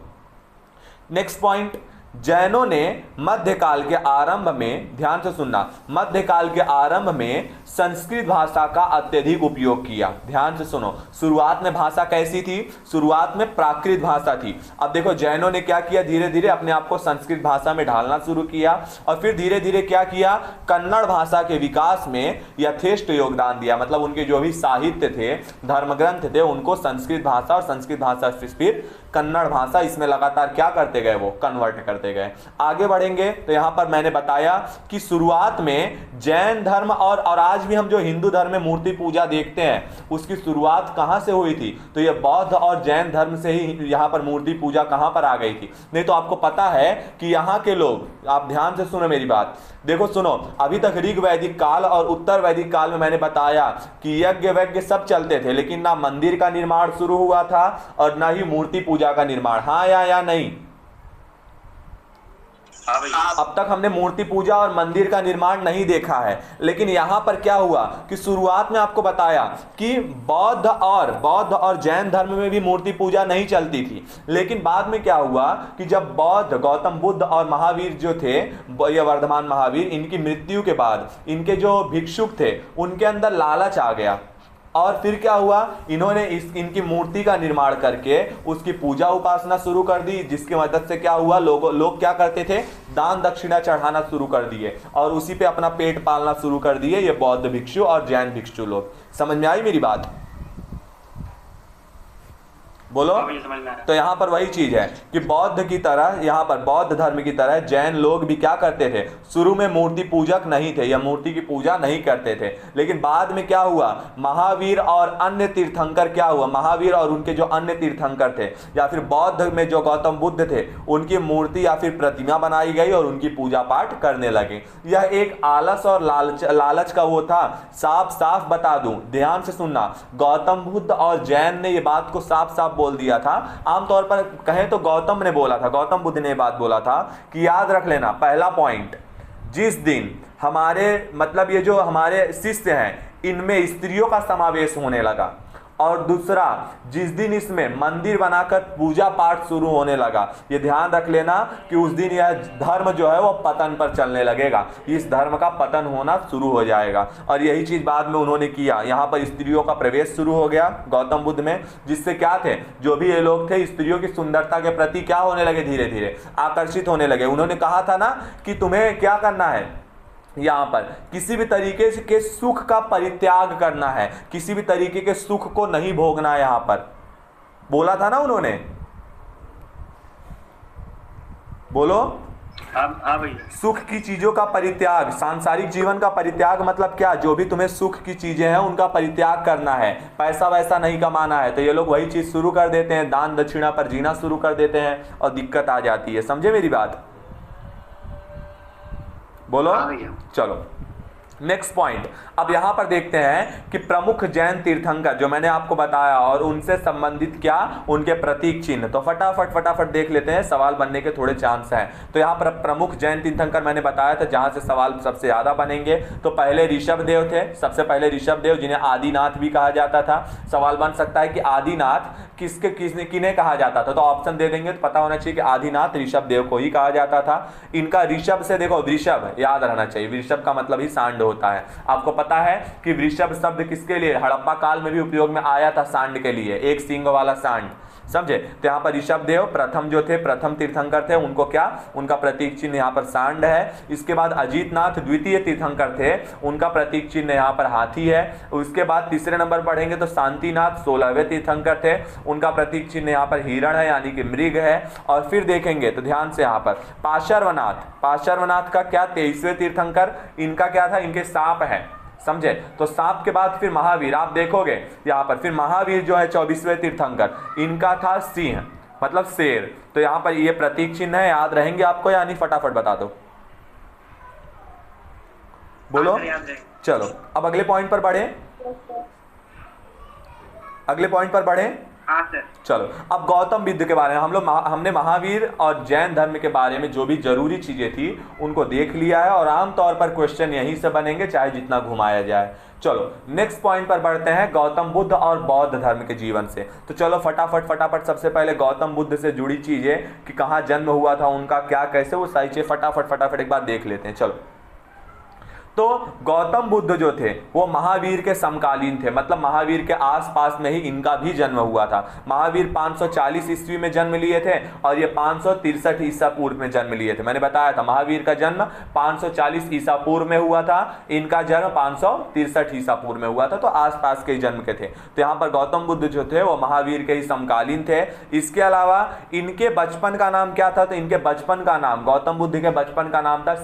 नेक्स्ट पॉइंट, जैनों ने मध्यकाल के आरंभ में, ध्यान से सुनना, मध्यकाल के आरंभ में संस्कृत भाषा का अत्यधिक उपयोग किया। ध्यान से सुनो, शुरुआत में भाषा कैसी थी, शुरुआत में प्राकृत भाषा थी। अब देखो जैनों ने क्या किया, धीरे धीरे अपने आप को संस्कृत भाषा में ढालना शुरू किया और फिर धीरे धीरे क्या किया, कन्नड़ भाषा के विकास में यथेष्ट योगदान दिया। मतलब उनके जो भी साहित्य थे, धर्मग्रंथ थे, उनको संस्कृत भाषा और संस्कृत भाषा से फिर कन्नड़ भाषा, इसमें लगातार क्या करते गए, वो कन्वर्ट करते गए। आगे बढ़ेंगे तो यहां पर मैंने बताया कि शुरुआत में जैन धर्म और आज भी हम जो हिंदू धर्म में मूर्ति पूजा देखते हैं उसकी शुरुआत कहां से हुई थी, तो ये बौद्ध और जैन धर्म से ही यहां पर मूर्ति पूजा कहां पर आ गई थी। नहीं तो आपको पता है कि यहां के लोग, आप ध्यान से सुनो मेरी बात, देखो सुनो, अभी तक ऋग वैदिक काल और उत्तर वैदिक काल में मैंने बताया कि यज्ञ वैज्ञ सब चलते थे, लेकिन ना मंदिर का निर्माण शुरू हुआ था और ना ही मूर्ति पूजा का निर्माण। हाँ या नहीं? अब तक हमने मूर्ति पूजा और मंदिर का निर्माण नहीं देखा है, लेकिन यहां पर क्या हुआ कि शुरुआत में आपको बताया कि बौद्ध और जैन धर्म में भी मूर्ति पूजा नहीं चलती थी, लेकिन बाद में क्या हुआ कि जब बौद्ध, गौतम बुद्ध और महावीर जो थे, ये वर्धमान महावीर, इनकी मृत्यु के बाद इनके जो भिक्षुक थे उनके अंदर लालच आ गया। और फिर क्या हुआ, इन्होंने इनकी मूर्ति का निर्माण करके उसकी पूजा उपासना शुरू कर दी, जिसकी मदद से क्या हुआ, लोग क्या करते थे, दान दक्षिणा चढ़ाना शुरू कर दिए और उसी पे अपना पेट पालना शुरू कर दिए ये बौद्ध भिक्षु और जैन भिक्षु लोग। समझ में आई मेरी बात? बोलो। समझ में आ रहा है। तो यहां पर वही चीज है कि बौद्ध की तरह, यहां पर बौद्ध धर्म की तरह जैन लोग भी क्या करते थे, शुरू में मूर्ति पूजक नहीं थे या मूर्ति की पूजा नहीं करते थे, लेकिन बाद में क्या हुआ, महावीर और अन्य तीर्थंकर क्या हुआ, महावीर और उनके जो अन्य तीर्थंकर थे या फिर बौद्ध में जो गौतम बुद्ध थे उनकी मूर्ति या फिर प्रतिमा बनाई गई और उनकी पूजा पाठ करने लगे। यह एक आलस और लालच का वो था। साफ साफ बता दूं, ध्यान से सुनना, गौतम बुद्ध और जैन ने ये बात को साफ साफ बोल दिया था। आमतौर पर कहें तो गौतम ने बोला था, गौतम बुद्ध ने बात बोला था कि याद रख लेना, पहला पॉइंट, जिस दिन हमारे मतलब ये जो हमारे शिष्य हैं इनमें स्त्रियों का समावेश होने लगा, और दूसरा जिस दिन इसमें मंदिर बनाकर पूजा पाठ शुरू होने लगा, ये ध्यान रख लेना कि उस दिन यह धर्म जो है वो पतन पर चलने लगेगा, इस धर्म का पतन होना शुरू हो जाएगा। और यही चीज बाद में उन्होंने किया, यहाँ पर स्त्रियों का प्रवेश शुरू हो गया गौतम बुद्ध में, जिससे क्या थे, जो भी ये लोग थे स्त्रियों की सुंदरता के प्रति क्या होने लगे, धीरे धीरे आकर्षित होने लगे। उन्होंने कहा था ना कि तुम्हें क्या करना है, यहां पर किसी भी तरीके के सुख का परित्याग करना है, किसी भी तरीके के सुख को नहीं भोगना है, यहां पर बोला था ना उन्होंने। बोलो। हाँ भैया। सुख की चीजों का परित्याग, सांसारिक जीवन का परित्याग मतलब क्या, जो भी तुम्हें सुख की चीजें हैं उनका परित्याग करना है, पैसा वैसा नहीं कमाना है। तो ये लोग वही चीज शुरू कर देते हैं, दान दक्षिणा पर जीना शुरू कर देते हैं और दिक्कत आ जाती है। समझे मेरी बात? बोलो। चलो नेक्स्ट पॉइंट, अब यहां पर देखते हैं कि प्रमुख जैन तीर्थंकर जो मैंने आपको बताया और उनसे संबंधित क्या, उनके प्रतीक चिन्ह। तो फटाफट देख लेते हैं, सवाल बनने के थोड़े चांस हैं। तो यहां पर प्रमुख जैन तीर्थंकर मैंने बताया था जहां से सवाल सबसे ज्यादा बनेंगे। तो पहले ऋषभ देव थे, सबसे पहले ऋषभ देव जिन्हें आदिनाथ भी कहा जाता था। सवाल बन सकता है कि आदिनाथ किन्हें कहा जाता था, तो ऑप्शन दे देंगे तो पता होना चाहिए कि आदिनाथ ऋषभ देव को ही कहा जाता था। इनका ऋषभ से देखो, वृषभ याद रहना चाहिए, वृषभ का मतलब ही सांड होता है। आपको पता है कि वृषभ शब्द किसके लिए हड़प्पा काल में भी उपयोग में आया था, सांड के लिए, एक सींग वाला सांड, समझे। तो यहाँ पर ऋषभ देव प्रथम जो थे, प्रथम तीर्थंकर थे, उनको क्या, उनका प्रतीक चिन्ह यहाँ पर सांड है। इसके बाद अजीतनाथ द्वितीय तीर्थंकर थे, उनका प्रतीक चिन्ह यहाँ पर हाथी है। उसके बाद तीसरे नंबर पढ़ेंगे तो शांतिनाथ 16वें तीर्थंकर थे, उनका प्रतीक चिन्ह यहाँ पर हिरण है यानी कि मृग है। और फिर देखेंगे तो ध्यान से यहाँ पर पाशर्वनाथ का क्या, 23वें तीर्थंकर, इनका क्या था, इनके सांप है, समझे। तो सांप के बाद फिर महावीर, आप देखोगे यहां पर फिर महावीर जो है 24वें तीर्थंकर, इनका था सिंह मतलब शेर। तो यहां पर ये प्रतीक चिन्ह है, याद रहेंगे आपको या नहीं, फटाफट बता दो। बोलो। चलो अब अगले पॉइंट पर बढ़े, अगले पॉइंट पर बढ़े। हाँ सर। चलो अब गौतम बुद्ध के बारे में हमने महावीर और जैन धर्म के बारे में जो भी जरूरी चीजें थी उनको देख लिया है, और आमतौर पर क्वेश्चन यहीं से बनेंगे चाहे जितना घुमाया जाए। चलो नेक्स्ट पॉइंट पर बढ़ते हैं, गौतम बुद्ध और बौद्ध धर्म के जीवन से। तो चलो फटाफट सबसे पहले गौतम बुद्ध से जुड़ी चीजें कि कहाँ जन्म हुआ था उनका, क्या कैसे, वो सारी चीजें फटाफट एक बार देख लेते हैं। चलो तो गौतम बुद्ध जो थे वो महावीर के समकालीन थे, मतलब महावीर के आसपास में ही इनका भी जन्म हुआ था। महावीर 540 ईस्वी में जन्म लिए थे और ये 563 ईसा पूर्व में जन्म लिए थे। मैंने बताया था महावीर का जन्म 540 ईसा पूर्व में हुआ था, इनका जन्म 563 ईसा पूर्व में हुआ था, तो आसपास के जन्म के थे। तो यहाँ पर गौतम बुद्ध जो थे वो महावीर के ही समकालीन थे। इसके अलावा इनके बचपन का नाम क्या था, तो इनके बचपन का नाम, गौतम बुद्ध के बचपन का नाम था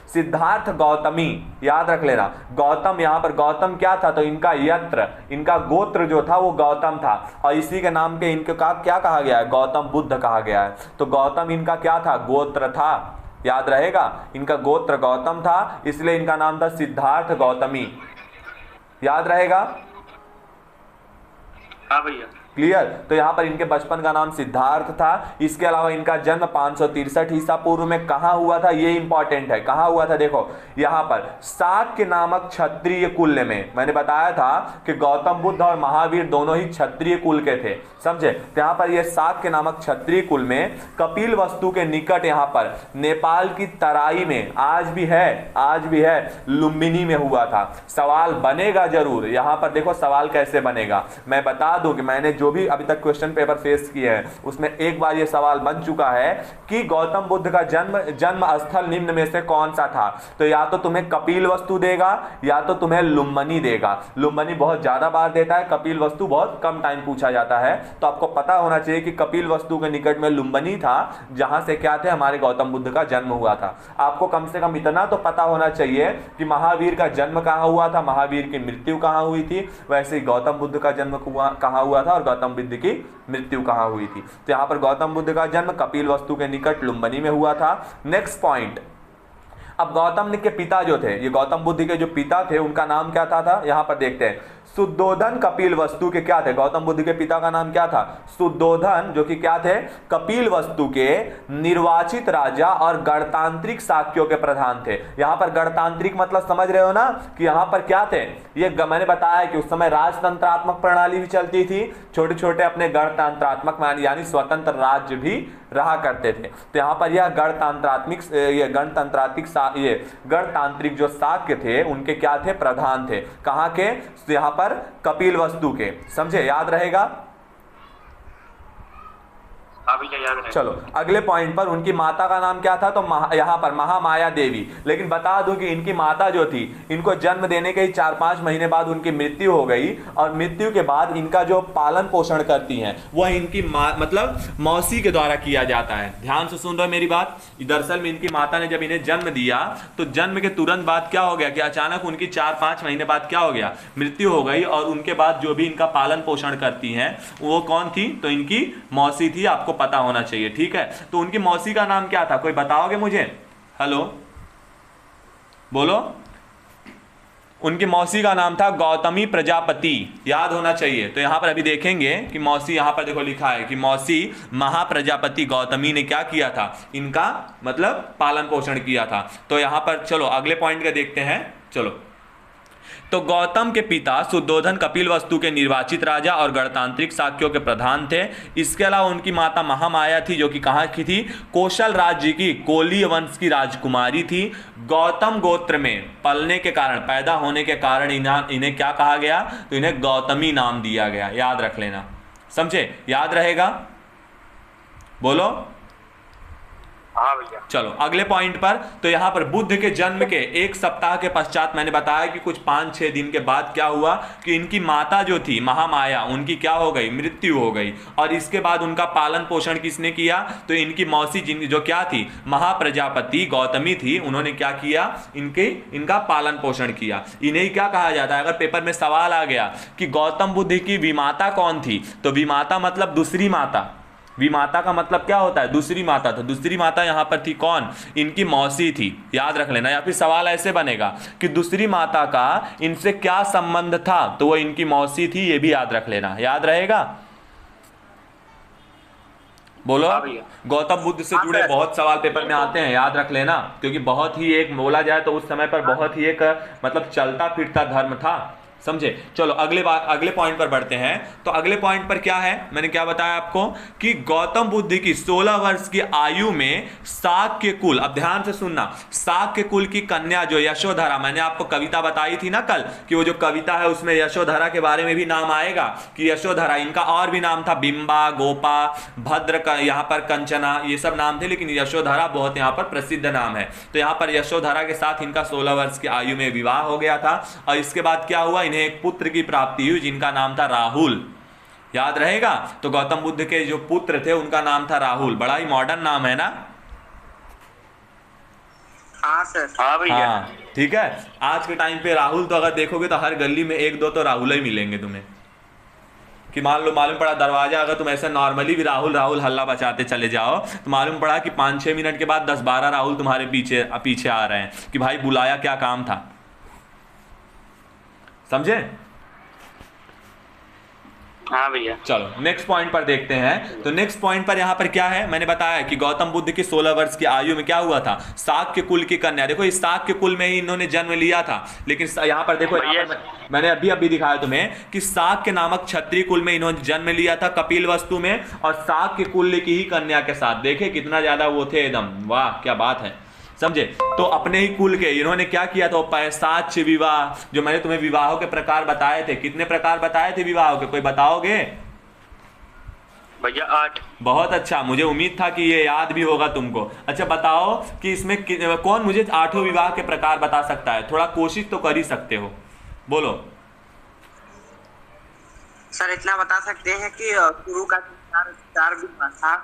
सिद्धार्थ गौतमी, याद रख लेना। गौतम, यहां पर गौतम क्या था, तो इनका गोत्र जो था वो गौतम था, और इसी के नाम के इनके क्या कहा गया है, गौतम बुद्ध कहा गया है। तो गौतम इनका क्या था, गोत्र था, याद रहेगा, इनका गोत्र गौतम था, इसलिए इनका नाम था सिद्धार्थ गौतमी, याद रहेगा। हाँ भैया। क्लियर। तो यहाँ पर इनके बचपन का नाम सिद्धार्थ था। इसके अलावा इनका जन्म 563 ईसा पूर्व में कहाँ हुआ था, ये इंपॉर्टेंट है, कहाँ हुआ था, देखो यहाँ पर शाक्य नामक क्षत्रिय कुल में। मैंने बताया था कि गौतम बुद्ध और महावीर दोनों ही क्षत्रिय कुल के थे, समझे। तो यहाँ पर ये शाक्य नामक क्षत्रिय कुल में कपिल वस्तु के निकट यहाँ पर नेपाल की तराई में आज भी है लुम्बिनी में हुआ था। सवाल बनेगा जरूर, यहाँ पर देखो सवाल कैसे बनेगा। मैं बता दूं कि मैंने जो भी अभी तक क्वेश्चन पेपर फेस किए हैं उसमें एक बार ये सवाल बन चुका है कि गौतम बुद्ध का जन्म स्थल निम्न में से कौन सा था। तो या तो तुम्हें कपिल वस्तु देगा या तो तुम्हें लुम्बिनी देगा। लुम्बिनी बहुत ज्यादा बार देता है, कपिल वस्तु बहुत कम टाइम पूछा जाता है। तो आपको पता होना चाहिए कि कपिल वस्तु के निकट में लुम्बिनी था, जहां से क्या थे, हमारे गौतम बुद्ध का जन्म हुआ था। आपको कम से कम इतना तो पता होना चाहिए कि महावीर का जन्म कहाँ हुआ था, महावीर की मृत्यु कहाँ हुई थी, वैसे ही गौतम बुद्ध का जन्म कहाँ हुआ था और गौतम बुद्ध की मृत्यु कहाँ हुई थी। तो यहाँ पर गौतम बुद्ध का जन्म कपिल वस्तु के निकट लुम्बिनी में हुआ था। नेक्स्ट पॉइंट, अब गौतम के पिता जो थे, ये गौतम बुद्ध के जो पिता थे उनका नाम क्या था यहाँ पर देखते हैं। शुद्धोधन कपिल वस्तु के क्या थे, गौतम बुद्ध के पिता का नाम क्या था, शुद्धोधन, जो कि क्या थे, कपिल वस्तु के निर्वाचित राजा और गणतांत्रिक शाक्यों के प्रधान थे। यहाँ पर गणतांत्रिक मतलब समझ रहे हो ना कि यहाँ पर क्या थे, ये मैंने बताया कि उस समय राजतंत्रात्मक प्रणाली भी चलती थी, छोटे छोटे अपने गणतंत्रात्मक यानी स्वतंत्र राज्य भी रहा करते थे। तो यहाँ पर यह गणतांत्रिक जो शाक्य थे उनके क्या थे, प्रधान थे। कहाँ के, यहाँ पर कपिल वस्तु के, समझे, याद रहेगा। याद रहे। चलो अगले पॉइंट पर, उनकी माता का नाम क्या था, तो यहाँ पर महामाया देवी। लेकिन बता दूं कि इनकी माता जो थी, इनको जन्म देने के ही 4-5 महीने बाद उनकी मृत्यु हो गई, और मृत्यु के बाद इनका जो पालन पोषण करती हैं वह इनकी मतलब मौसी के द्वारा किया जाता है। ध्यान से सुन रहे हो मेरी बात। दरअसल में इनकी माता ने जब इन्हें जन्म दिया तो जन्म के तुरंत बाद क्या हो गया कि अचानक उनकी 4-5 महीने बाद क्या हो गया, मृत्यु हो गई। और उनके बाद जो भी इनका पालन पोषण करती हैं वो कौन थी, तो इनकी मौसी थी, आपको पता होना चाहिए, ठीक है। तो उनकी मौसी का नाम क्या था, कोई बताओगे मुझे, हेलो बोलो। उनकी मौसी का नाम था गौतमी प्रजापति, याद होना चाहिए। तो यहां पर अभी देखेंगे कि मौसी, यहां पर देखो लिखा है कि मौसी महाप्रजापति गौतमी ने क्या किया था, इनका मतलब पालन पोषण किया था। तो यहां पर चलो अगले पॉइंट का देखते हैं। चलो, तो गौतम के पिता शुद्धोधन कपिल वस्तु के निर्वाचित राजा और गणतांत्रिक शाक्यों के प्रधान थे। इसके अलावा उनकी माता महामाया थी, जो कि कहाँ की थी, कौशल राज्य की कोलीय वंश की राजकुमारी थी। गौतम गोत्र में पलने के कारण, पैदा होने के कारण इन्हें क्या कहा गया, तो इन्हें गौतमी नाम दिया गया, याद रख लेना, समझे, याद रहेगा, बोलो। हाँ भैया। चलो अगले पॉइंट पर, तो यहां पर बुद्ध के जन्म के 1 सप्ताह के पश्चात मैंने बताया कि कुछ 5-6 दिन के बाद क्या हुआ कि इनकी माता जो थी महामाया, उनकी क्या हो गई, मृत्यु हो गई। और इसके बाद उनका पालन पोषण किसने किया, तो इनकी मौसी जो क्या थी, महाप्रजापति गौतमी थी, उन्होंने क्या किया, इनका पालन पोषण किया। इन्हें क्या कहा जाता है, अगर पेपर में सवाल आ गया कि गौतम बुद्ध की विमाता कौन थी, तो विमाता मतलब दूसरी माता, विमाता का मतलब क्या होता है, दूसरी माता। तो दूसरी माता यहां पर थी कौन, इनकी मौसी थी, याद रख लेना। या फिर सवाल ऐसे बनेगा कि दूसरी माता का इनसे क्या संबंध था, तो वो इनकी मौसी थी, ये भी याद रख लेना, याद रहेगा, बोलो। गौतम बुद्ध से जुड़े बहुत सवाल पेपर में आते हैं, याद रख लेना, क्योंकि बहुत ही एक बोला जाए तो उस समय पर बहुत ही एक मतलब चलता फिरता धर्म था, समझे। चलो अगले पॉइंट पर बढ़ते हैं। तो अगले पॉइंट पर क्या है, मैंने क्या बताया आपको कि गौतम बुद्ध की 16 वर्ष की आयु में शाक्य कुल, अब ध्यान से सुनना, शाक्य कुल की कन्या जो यशोधरा, मैंने आपको कविता बताई थी ना कल कि वो जो कविता है उसमें यशोधरा के बारे में भी नाम आएगा कि यशोधरा, इनका और भी नाम था बिंबा, गोपा, भद्र, यहाँ पर कंचना, ये सब नाम थे, लेकिन यशोधरा बहुत यहाँ पर प्रसिद्ध नाम है। तो यहाँ पर यशोधरा के साथ इनका 16 वर्ष की आयु में विवाह हो गया था। और इसके बाद क्या हुआ, एक पुत्र की प्राप्ति हुई जिनका नाम था राहुल, याद रहेगा। तो गौतम बुद्ध के जो पुत्र थे उनका नाम था राहुल, बड़ा ही मॉडर्न नाम है ना। हाँ सर। हाँ भैया। हाँ ठीक है। आज के टाइम पे राहुल तो अगर देखोगे तो हर गली में 1-2 तो राहुल ही मिलेंगे तुम्हें, कि मालूम पड़ा दरवाजा अगर तुम ऐसे नॉर्मली भी राहुल राहुल हल्ला बचाते चले जाओ तो मालूम पड़ा कि 5-6 मिनट के बाद 10-12 राहुल तुम्हारे पीछे आ रहे हैं कि भाई बुलाया, क्या काम था, समझे। हाँ भैया। चलो नेक्स्ट पॉइंट पर देखते हैं। तो नेक्स्ट पॉइंट पर यहाँ पर क्या है, मैंने बताया कि गौतम बुद्ध की 16 वर्ष की आयु में क्या हुआ था, शाक्य कुल की कन्या, देखो इस शाक्य कुल में ही इन्होंने जन्म लिया था। लेकिन यहाँ पर देखो, यहाँ पर मैंने अभी दिखाया तुम्हें कि शाक्य नामक क्षत्रिय कुल में इन्होंने जन्म लिया था कपिल वस्तु में, और शाक्य कुल की ही कन्या के साथ। देखे कितना ज्यादा वो थे एकदम, वाह क्या बात है, समझे। तो अपने ही कुल के इन्होंने क्या किया था, पैशाच्य विवाह, जो मैंने तुम्हें विवाहों के प्रकार बताए थे, कितने प्रकार बताए थे विवाहों के, कोई बताओगे भैया? 8। बहुत अच्छा, मुझे उम्मीद था कि ये याद भी होगा तुमको। अच्छा बताओ कि इसमें कौन मुझे 8 विवाह के प्रकार बता सकता है, थोड़ा कोशिश तो कर ही सकते हो, बोलो। सर इतना बता सकते हैं कि गुरु का चार विवाह था,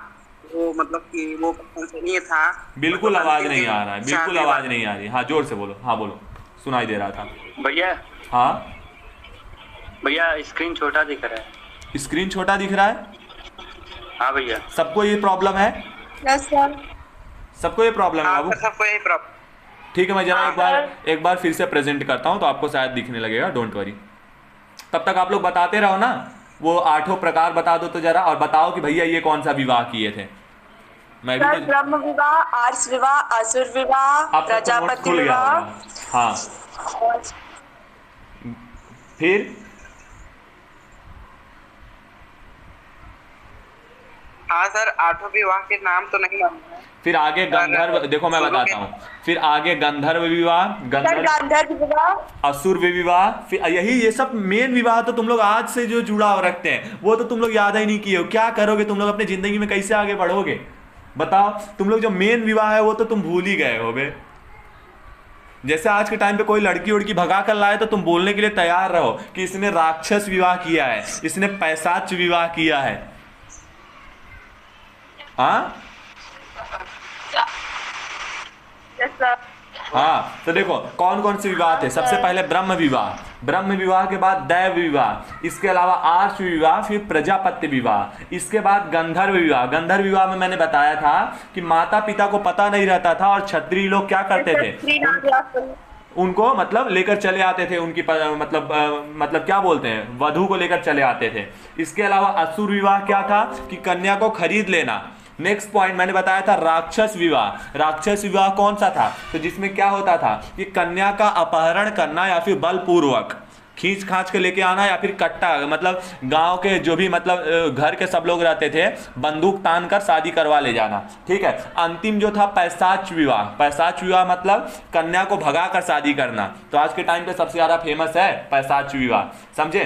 वो मतलब कि वो प्रशंसनीय था। बिल्कुल आवाज नहीं आ रहा है, बिल्कुल आवाज नहीं आ रही। हाँ जोर से बोलो, हाँ बोलो, सुनाई दे रहा था भैया। हाँ भैया स्क्रीन छोटा दिख रहा है। स्क्रीन छोटा दिख रहा है? हाँ भैया। सबको ये प्रॉब्लम है? Yes sir. सबको ये प्रॉब्लम है बाबू? सबको यही प्रॉब्लम। ठीक है, मैं जरा एक बार फिर से प्रेजेंट करता हूँ तो आपको शायद दिखने लगेगा, डोंट वरी। तब तक आप लोग बताते रहो ना, वो 8 प्रकार बता दो तो जरा, और बताओ कि भैया ये कौन सा विवाह किए थे। मैं भी सर ब्रह्म विवाह, आर्ष विवाह, असुर विवाह, प्रजापति विवाह। हाँ फिर हाँ सर, 8 विवाह के नाम तो नहीं मालूम है। फिर आगे गंधर्व, देखो मैं बताता हूँ, फिर आगे गंधर्व विवाह, गांधर्व विवाह, असुर विवाह, फिर यही ये सब मेन विवाह तो तुम लोग आज से जो जुड़ाव रखते हैं वो तो तुम लोग याद ही नहीं किए हो। क्या करोगे तुम लोग अपनी जिंदगी में, कैसे आगे बढ़ोगे बताओ। तुम लोग जो मेन विवाह है वो तो तुम भूल ही गए हो बे। जैसे आज के टाइम पे कोई लड़की उड़की भगा कर लाए तो तुम बोलने के लिए तैयार रहो कि इसने राक्षस विवाह किया है, इसने पैशाच विवाह किया है। हाँ हाँ, तो देखो कौन कौन से विवाह थे। सबसे पहले ब्रह्म विवाह, ब्रह्म विवाह के बाद दैव विवाह, इसके अलावा आर्ष विवाह, फिर प्रजापत्य विवाह, इसके बाद गंधर्व विवाह। गंधर्व विवाह में मैंने बताया था कि माता पिता को पता नहीं रहता था और क्षत्रिय लोग क्या करते थे, उनको मतलब लेकर चले आते थे, उनकी मतलब क्या बोलते हैं, वधू को लेकर चले आते थे। इसके अलावा असुर विवाह क्या था कि कन्या को खरीद लेना। नेक्स्ट पॉइंट मैंने बताया था राक्षस विवाह। राक्षस विवाह कौन सा था, तो जिसमें क्या होता था कि कन्या का अपहरण करना या फिर बलपूर्वक खींच खांच के लेके आना, या फिर कट्टा मतलब गांव के जो भी मतलब घर के सब लोग रहते थे बंदूक तान कर शादी करवा ले जाना। ठीक है, अंतिम जो था पैशाच विवाह। पैशाच विवाह मतलब कन्या को भगा कर शादी करना। तो आज के टाइम पे सबसे ज्यादा फेमस है पैशाच विवाह, समझे।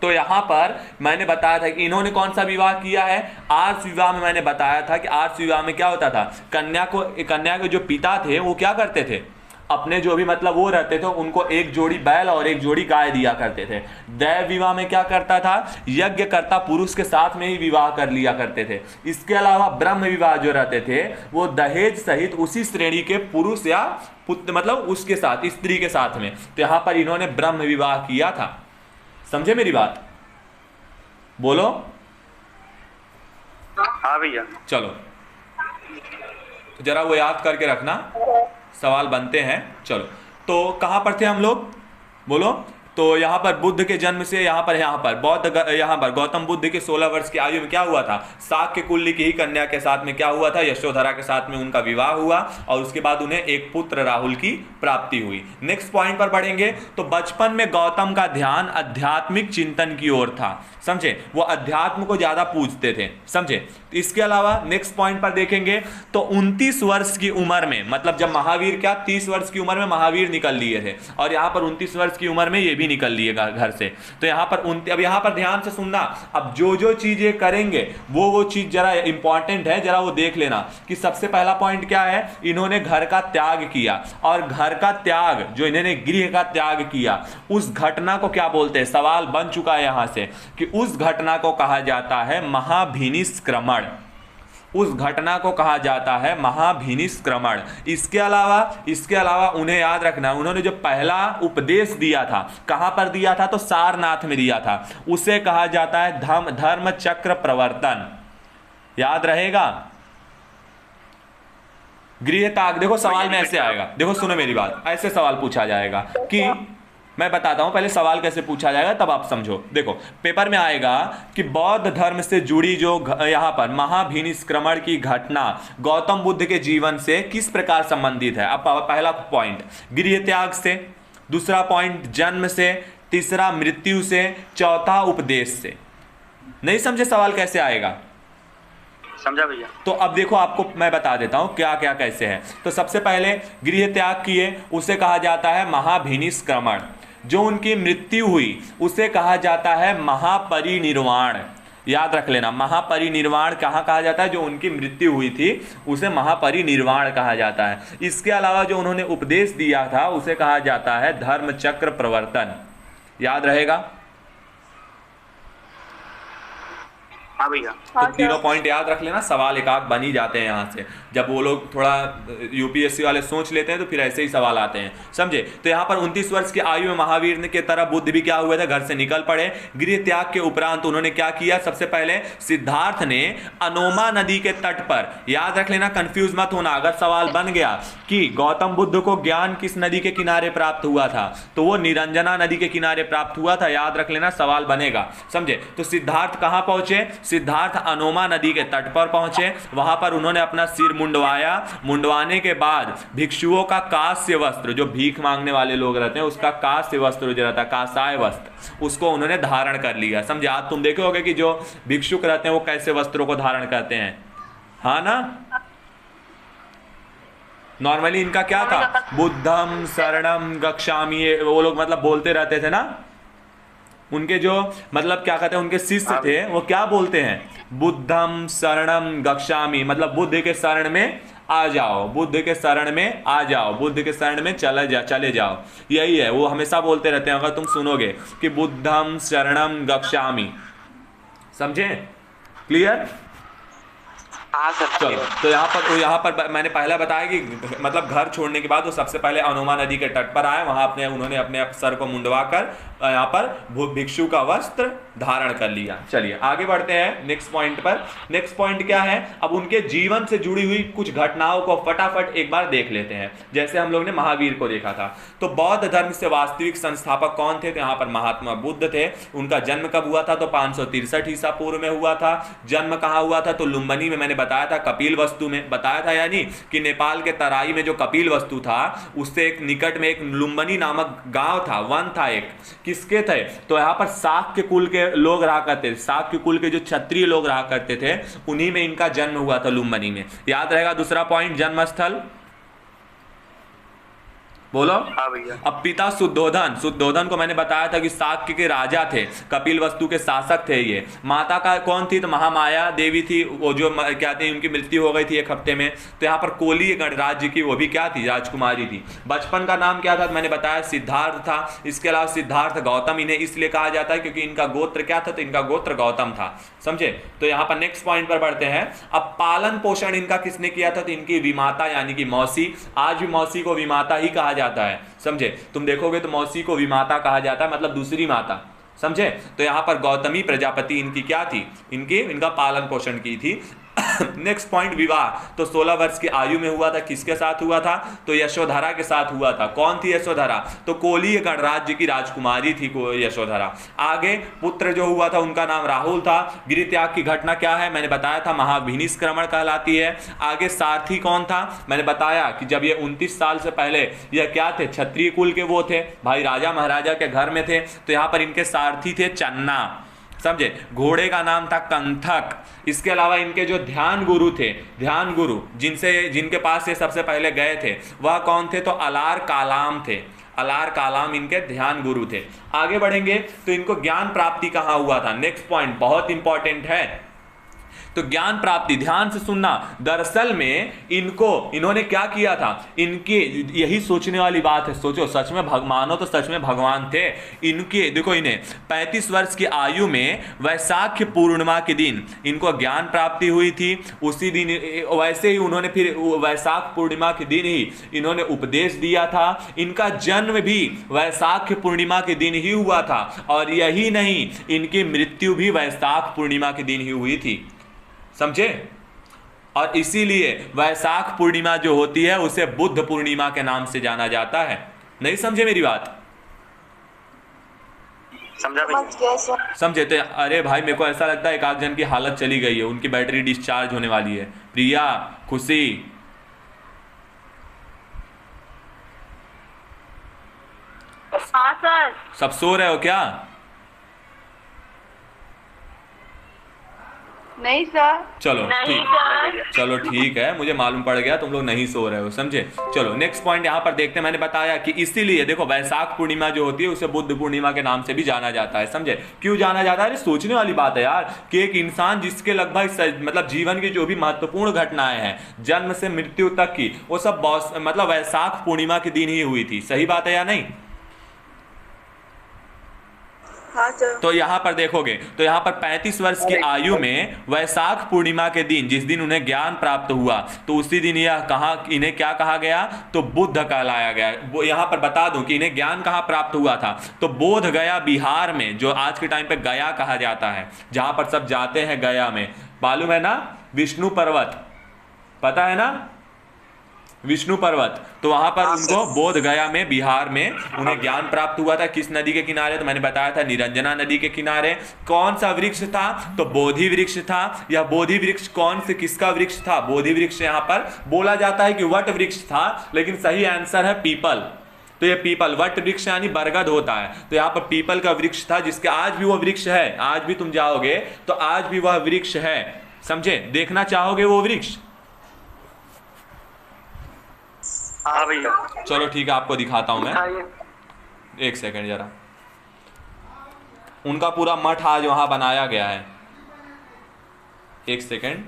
तो यहाँ पर मैंने बताया था कि इन्होंने कौन सा विवाह किया है, आर्ष विवाह में मैंने बताया था कि आर्ष विवाह में क्या होता था, कन्या के जो पिता थे वो क्या करते थे, अपने जो भी मतलब वो रहते थे उनको एक जोड़ी बैल और एक जोड़ी गाय दिया करते थे। दैव विवाह में क्या करता था, यज्ञ करता पुरुष के साथ में ही विवाह कर लिया करते थे। इसके अलावा ब्रह्म विवाह जो रहते थे वो दहेज सहित उसी श्रेणी के पुरुष या पुत्र मतलब उसके साथ, स्त्री के साथ में। तो यहाँ पर इन्होंने ब्रह्म विवाह किया था, समझे मेरी बात, बोलो। हाँ भैया। चलो तो जरा वो याद करके रखना, सवाल बनते हैं। चलो तो कहाँ पर थे हम लोग, बोलो। तो यहाँ पर बुद्ध के जन्म से यहाँ पर गौतम बुद्ध के 16 वर्ष की आयु में क्या हुआ था, शाक्य कुल की ही कन्या के साथ में क्या हुआ था, यशोधरा के साथ में उनका विवाह हुआ और उसके बाद उन्हें एक पुत्र राहुल की प्राप्ति हुई। नेक्स्ट पॉइंट पर बढ़ेंगे। तो बचपन में गौतम का ध्यान आध्यात्मिक चिंतन की ओर था, समझे, वो अध्यात्म को ज्यादा पूजते थे, समझे। इसके अलावा नेक्स्ट पॉइंट पर देखेंगे तो 29 वर्ष की उम्र में, मतलब जब महावीर क्या 30 वर्ष की उम्र में महावीर निकल लिए थे और यहाँ पर 29 वर्ष की उम्र में ये भी निकल लिएगा घर से। तो यहाँ पर अब यहाँ पर ध्यान से सुनना, अब जो चीजें करेंगे वो चीज जरा इंपॉर्टेंट है, जरा वो देख लेना कि सबसे पहला पॉइंट क्या है, इन्होंने घर का त्याग किया। और घर का त्याग जो इन्होंने गृह का त्याग किया, उस घटना को क्या बोलते हैं, सवाल बन चुका है यहाँ से कि उस घटना को कहा जाता है महाभिनिष्क्रमण। उस घटना को कहा जाता है महाभिनिष्क्रमण। इसके अलावा उन्हें याद रखना, उन्होंने जो पहला उपदेश दिया था कहां पर दिया था, तो सारनाथ में दिया था, उसे कहा जाता है धर्म चक्र प्रवर्तन। याद रहेगा, गृह त्याग। देखो सवाल में ऐसे आएगा, देखो सुनो मेरी बात, ऐसे सवाल पूछा जाएगा कि मैं बताता हूं पहले सवाल कैसे पूछा जाएगा तब आप समझो। देखो पेपर में आएगा कि बौद्ध धर्म से जुड़ी जो यहां पर महाभिनिष्क्रमण की घटना गौतम बुद्ध के जीवन से किस प्रकार संबंधित है। अब पहला पॉइंट गृह त्याग से, दूसरा पॉइंट जन्म से, तीसरा मृत्यु से, चौथा उपदेश से। नहीं समझे सवाल कैसे आएगा? समझा भैया। तो अब देखो आपको मैं बता देता हूं क्या क्या कैसे है। तो सबसे पहले गृह त्याग किए उसे कहा जाता है महाभिनिष्क्रमण। जो उनकी मृत्यु हुई उसे कहा जाता है महापरिनिर्वाण। याद रख लेना, महापरिनिर्वाण कहाँ कहा जाता है? जो उनकी मृत्यु हुई थी उसे महापरिनिर्वाण कहा जाता है। इसके अलावा जो उन्होंने उपदेश दिया था उसे कहा जाता है धर्मचक्र प्रवर्तन। याद रहेगा? हाँ भैया। तो तीनों पॉइंट याद रख लेना, सवाल एक आध बन ही जाते हैं यहाँ से। जब वो लोग थोड़ा यूपीएससी वाले सोच लेते हैं तो फिर ऐसे ही सवाल आते हैं, समझे। तो यहाँ पर 29 वर्ष की आयु में महावीर के तरह बुद्ध भी क्या हुए थे? घर से निकल पड़े। गृह त्याग के उपरांत उन्होंने क्या किया? सबसे पहले सिद्धार्थ ने अनोमा नदी के तट पर, याद रख लेना, कंफ्यूज मत होना, अगर सवाल बन गया कि गौतम बुद्ध को ज्ञान किस नदी के किनारे प्राप्त हुआ था तो वो निरंजना नदी के किनारे प्राप्त हुआ था। याद रख लेना, सवाल बनेगा, समझे। तो सिद्धार्थ कहां पहुंचे? सिद्धार्थ अनोमा नदी के तट पर पहुंचे। वहां पर उन्होंने अपना सिर मुंडवाया। मुंडवाने के बाद भिक्षुओं का कांस्य वस्त्र, जो भीख मांगने वाले लोग रहते हैं उसका कांस्य वस्त्र जो रहता है, कांसाय वस्त्र, उसको उन्होंने धारण कर लिया, समझे। आज तुम देखे होगे कि जो भिक्षुक रहते हैं वो कैसे वस्त्रों को धारण करते हैं, हाँ ना। नॉर्मली इनका क्या था? बुद्धम शरणम गच्छामि, वो लोग मतलब बोलते रहते थे ना। उनके जो मतलब क्या कहते हैं, उनके शिष्य थे वो क्या बोलते हैं? बुद्धम शरणम गच्छामि, मतलब बुद्ध के शरण में आ जाओ, बुद्ध के शरण में आ जाओ, बुद्ध के शरण में चले जाओ। यही है, वो हमेशा बोलते रहते हैं। अगर तुम सुनोगे कि बुद्धम शरणम गच्छामि, समझे? क्लियर? हाँ सर। चलो, तो यहाँ पर मैंने पहले बताया कि मतलब घर छोड़ने के बाद वो सबसे पहले अनोमा नदी के तट पर आए। वहां उन्होंने अपने सर को मुंडवा कर यहाँ पर भिक्षु का वस्त्र धारण कर लिया। चलिए आगे बढ़ते हैं नेक्स्ट पॉइंट पर। नेक्स्ट पॉइंट क्या है? अब उनके जीवन से जुड़ी हुई कुछ घटनाओं को फटाफट एक बार देख लेते हैं। जैसे हम लोग ने महावीर को देखा था, तो बौद्ध धर्म से वास्तविक संस्थापक कौन थे? तो यहाँ पर महात्मा बुद्ध थे। उनका जन्म कब हुआ था? तो 563 ईसा पूर्व में हुआ था। जन्म कहाँ हुआ था? तो लुम्बिनी में, मैंने बताया था कपिल वस्तु में बताया था, यानी कि नेपाल के तराई में जो कपिल वस्तु था उससे एक निकट में एक लुम्बिनी नामक गांव था, वन था एक। किसके थे? तो यहाँ पर शाक्य कुल के लोग रहा करते थे। शाक्य कुल के जो क्षत्रिय लोग रहा करते थे उन्हीं में इनका जन्म हुआ था, लुम्बिनी में। याद रहेगा दूसरा पॉइंट, जन्म स्थल बोलो। हाँ भैया। अब पिता शुद्धोधन को मैंने बताया था कि शाक्य के राजा थे, कपिल वस्तु के शासक थे ये। माता का कौन थी? तो महामाया देवी थी, वो जो क्या थी, उनकी मृत्यु हो गई थी एक हफ्ते में। तो यहाँ पर कोली गणराज्य की वो भी क्या थी? राजकुमारी थी। बचपन का नाम क्या था? तो मैंने बताया सिद्धार्थ था। इसके अलावा सिद्धार्थ गौतम इन्हें इसलिए कहा जाता है क्योंकि इनका गोत्र क्या था? तो इनका गोत्र गौतम था, समझे। तो यहाँ पर नेक्स्ट पॉइंट पर बढ़ते हैं। अब पालन पोषण इनका किसने किया था? तो इनकी विमाता यानी कि मौसी। आज भी मौसी को विमाता ही कहा जाता है, समझे। तुम देखोगे तो मौसी को विमाता कहा जाता है, मतलब दूसरी माता, समझे। तो यहां पर गौतमी प्रजापति इनकी क्या थी? इनका पालन पोषण की थी। नेक्स्ट पॉइंट, विवाह। तो 16 वर्ष की आयु में हुआ था। किसके साथ हुआ था? तो यशोधरा के साथ हुआ था। कौन थी यशोधरा? तो कोली गणराज्य की राजकुमारी थी यशोधरा। आगे पुत्र जो हुआ था उनका नाम राहुल था। गृह त्याग की घटना क्या है? मैंने बताया था महाभिनिष्क्रमण कहलाती है। आगे सारथी कौन था? मैंने बताया कि जब ये 29 साल से पहले यह क्या थे? क्षत्रिय कुल के वो थे, भाई राजा महाराजा के घर में थे। तो यहाँ पर इनके सारथी थे चन्ना, समझे। घोड़े का नाम था कंथक। इसके अलावा इनके जो ध्यान गुरु थे, ध्यान गुरु जिनके पास ये सबसे पहले गए थे वह कौन थे? तो अलार कालाम थे। अलार कालाम इनके ध्यान गुरु थे। आगे बढ़ेंगे तो इनको ज्ञान प्राप्ति कहाँ हुआ था? नेक्स्ट पॉइंट बहुत इंपॉर्टेंट है। तो ज्ञान प्राप्ति ध्यान से सुनना। दरअसल में इन्होंने क्या किया था? इनके यही सोचने वाली बात है, सोचो सच में मानो तो सच में भगवान थे। इनके देखो, इन्हें 35 वर्ष की आयु में वैशाख पूर्णिमा के दिन इनको ज्ञान प्राप्ति हुई थी। उसी दिन वैसे ही उन्होंने फिर वैशाख पूर्णिमा के दिन ही इन्होंने उपदेश दिया था। इनका जन्म भी वैशाख पूर्णिमा के दिन ही हुआ था, और यही नहीं, इनकी मृत्यु भी वैशाख पूर्णिमा के दिन ही हुई थी, समझे। और इसीलिए वैशाख पूर्णिमा जो होती है उसे बुद्ध पूर्णिमा के नाम से जाना जाता है। नहीं समझे मेरी बात? समझा भैया? समझ गए सर। समझे? तो अरे भाई मेरे को ऐसा लगता है एक आध जन की हालत चली गई है, उनकी बैटरी डिस्चार्ज होने वाली है। प्रिया, खुशी, हाँ सर। सब सो रहे हो क्या? नहीं सर। चलो नहीं ठीक, सर। चलो ठीक है, मुझे मालूम पड़ गया तुम लोग नहीं सो रहे हो, समझे? चलो नेक्स्ट पॉइंट यहाँ पर देखते हैं। मैंने बताया कि इसीलिए देखो वैशाख पूर्णिमा जो होती है उसे बुद्ध पूर्णिमा के नाम से भी जाना जाता है, समझे? क्यों जाना जाता है? अरे सोचने वाली बात है यार कि एक इंसान जिसके लगभग मतलब जीवन की जो भी महत्वपूर्ण घटनाएं हैं जन्म से मृत्यु तक की, वो सब मतलब वैशाख पूर्णिमा के दिन ही हुई थी। सही बात है या नहीं? हाँ सर। तो यहाँ पर देखोगे तो यहाँ पर 35 वर्ष की आयु में वैशाख पूर्णिमा के दिन, जिस दिन उन्हें ज्ञान प्राप्त हुआ, तो उसी दिन यह कहा, इन्हें क्या कहा गया? तो बुद्ध कहलाया गया। वो यहाँ पर बता दूं कि इन्हें ज्ञान कहाँ प्राप्त हुआ था? तो बोध गया बिहार में, जो आज के टाइम पे गया कहा जाता है, जहां पर सब जाते हैं गया में। मालूम है ना विष्णु पर्वत, पता है ना विष्णु पर्वत? तो वहां पर उनको बोध गया में बिहार में उन्हें ज्ञान प्राप्त हुआ था। किस नदी के किनारे? तो मैंने बताया था निरंजना नदी के किनारे। कौन सा वृक्ष था? तो बोधि वृक्ष था। यह बोधि वृक्ष कौन से किसका वृक्ष था? बोधि वृक्ष यहाँ पर बोला जाता है कि वट वृक्ष था, लेकिन सही आंसर है पीपल। तो ये पीपल, वट वृक्ष यानी बरगद होता है, तो यहाँ पर पीपल का वृक्ष था, जिसके आज भी वो वृक्ष है। आज भी तुम जाओगे तो आज भी वह वृक्ष है, समझे? देखना चाहोगे वो वृक्ष? हाँ भैया। चलो ठीक है, आपको दिखाता हूं मैं, एक सेकंड जरा। उनका पूरा मठ आज वहां बनाया गया है। एक सेकंड,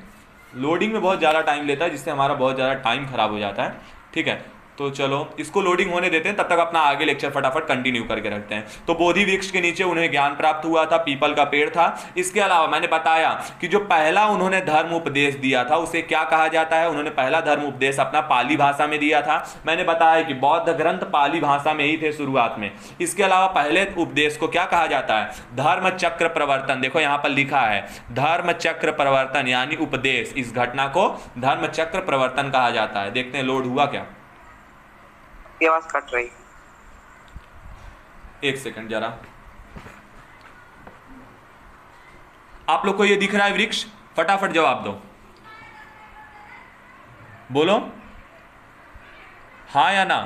लोडिंग में बहुत ज़्यादा टाइम लेता है, जिससे हमारा बहुत ज़्यादा टाइम खराब हो जाता है। ठीक है, तो चलो इसको लोडिंग होने देते हैं, तब तक अपना आगे लेक्चर फटाफट कंटिन्यू करके रखते हैं। तो बोधि वृक्ष के नीचे उन्हें ज्ञान प्राप्त हुआ था, पीपल का पेड़ था। इसके अलावा मैंने बताया कि जो पहला उन्होंने धर्म उपदेश दिया था उसे क्या कहा जाता है? उन्होंने पहला धर्म उपदेश अपना पाली भाषा में दिया था। मैंने बताया कि बौद्ध ग्रंथ पाली भाषा में ही थे शुरुआत में। इसके अलावा पहले उपदेश को क्या कहा जाता है? धर्म चक्र प्रवर्तन। देखो यहाँ पर लिखा है धर्म चक्र प्रवर्तन, यानी उपदेश। इस घटना को धर्म चक्र प्रवर्तन कहा जाता है। देखते हैं लोड हुआ क्या। आवाज कट रही। एक सेकंड जरा, आप लोग को ये दिख रहा है वृक्ष? फटाफट जवाब दो, बोलो हाँ या ना।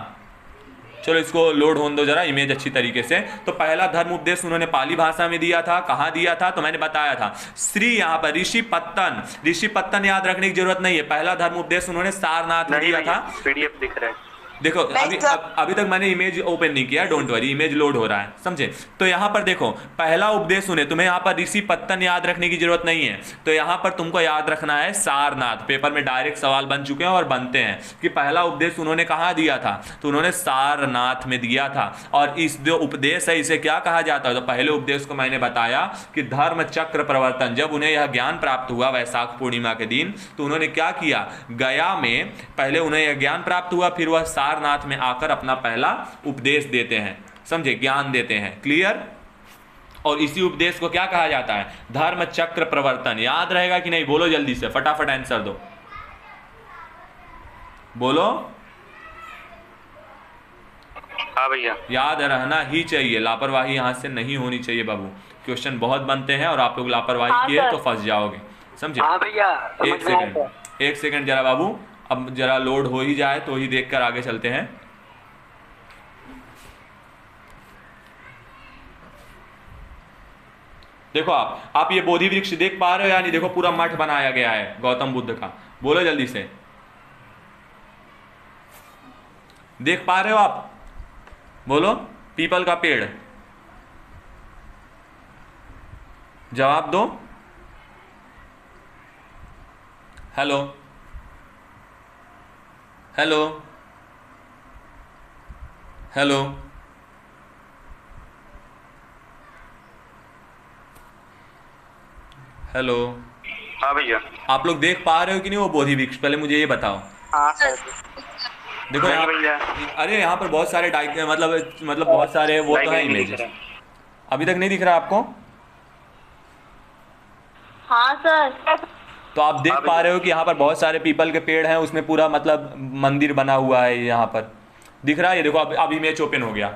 चलो इसको लोड होने दो जरा, इमेज अच्छी तरीके से। तो पहला धर्म उपदेश उन्होंने पाली भाषा में दिया था। कहाँ दिया था? तो मैंने बताया था श्री, यहाँ पर ऋषि पत्तन। ऋषि पत्तन याद रखने की जरूरत नहीं है। पहला धर्म उपदेश उन्होंने सारनाथ में दिया था। पीडीएफ दिख रहा है। देखो अभी तक मैंने इमेज ओपन नहीं किया, डोंट वरी, इमेज लोड हो रहा है, समझे? तो यहाँ पर देखो पहला उपदेश उन्हें, तुम्हें यहाँ पर ऋषि पत्तन याद रखने की जरूरत नहीं है। तो यहाँ पर तुमको याद रखना है सारनाथ। पेपर में डायरेक्ट सवाल बन चुके हैं और बनते हैं कि पहला उपदेश उन्होंने कहाँ दिया था? तो उन्होंने सारनाथ में दिया था। और इस जो उपदेश है इसे क्या कहा जाता है? तो पहले उपदेश को मैंने बताया कि धर्म चक्र प्रवर्तन। जब उन्हें यह ज्ञान प्राप्त हुआ वैशाख पूर्णिमा के दिन, तो उन्होंने क्या किया? गया में पहले उन्हें यह ज्ञान प्राप्त हुआ, फिर वह सारनाथ में आकर अपना पहला उपदेश देते हैं, समझे? ज्ञान देते हैं। क्लियर? और इसी उपदेश को क्या कहा जाता है? धर्म चक्र प्रवर्तन। याद रहेगा कि नहीं? बोलो जल्दी से, फटाफट आंसर दो, बोलो। हाँ भैया। याद रहना ही चाहिए, लापरवाही यहां से नहीं होनी चाहिए बाबू। क्वेश्चन बहुत बनते हैं और आप लोग लापरवाही किए तो फंस जाओगे, समझे? हाँ भैया। एक सेकंड जरा बाबू, अब जरा लोड हो ही जाए तो ही देखकर आगे चलते हैं। देखो आप ये बोधि वृक्ष देख पा रहे हो या नहीं? देखो पूरा मठ बनाया गया है गौतम बुद्ध का। बोलो जल्दी से, देख पा रहे हो आप? बोलो। पीपल का पेड़, जवाब दो। Hello hello hello, hello. हाँ भैया। आप लोग देख पा रहे हो कि नहीं वो बोधि वृक्ष? पहले मुझे ये बताओ। हाँ सर। देखो यहाँ, भैया। अरे यहाँ पर बहुत सारे मतलब बहुत सारे वो तो है इमेजेस। अभी तक नहीं दिख रहा आपको? हाँ सर। तो आप देख पा रहे हो कि यहाँ पर बहुत सारे पीपल के पेड़ हैं, उसमें पूरा मतलब मंदिर बना हुआ है। यहाँ पर दिख रहा है, ये देखो अब इमेज ओपन हो गया।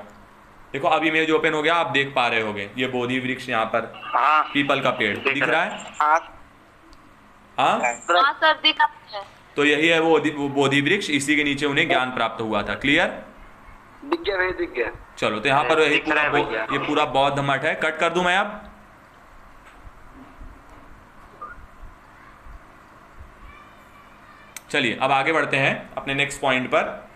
देखो अब इमेज ओपन हो गया, आप देख पा रहे होगे ये बोधि वृक्ष यहाँ पर, हाँ पीपल का पेड़ दिख रहा है। हाँ हाँ हाँ सर दिखा है। तो यही है वो बोधि वृक्ष, इसी के नीचे उन्हें ज्ञान प्राप्त हुआ था। क्लियर? दिख गया भाई, दिख गया। चलो तो यहाँ पर यही दिख रहा है भैया। ये पूरा बौद्ध मठ है। कट कर दूं मैं अब? चलिए अब आगे बढ़ते हैं अपने नेक्स्ट पॉइंट पर।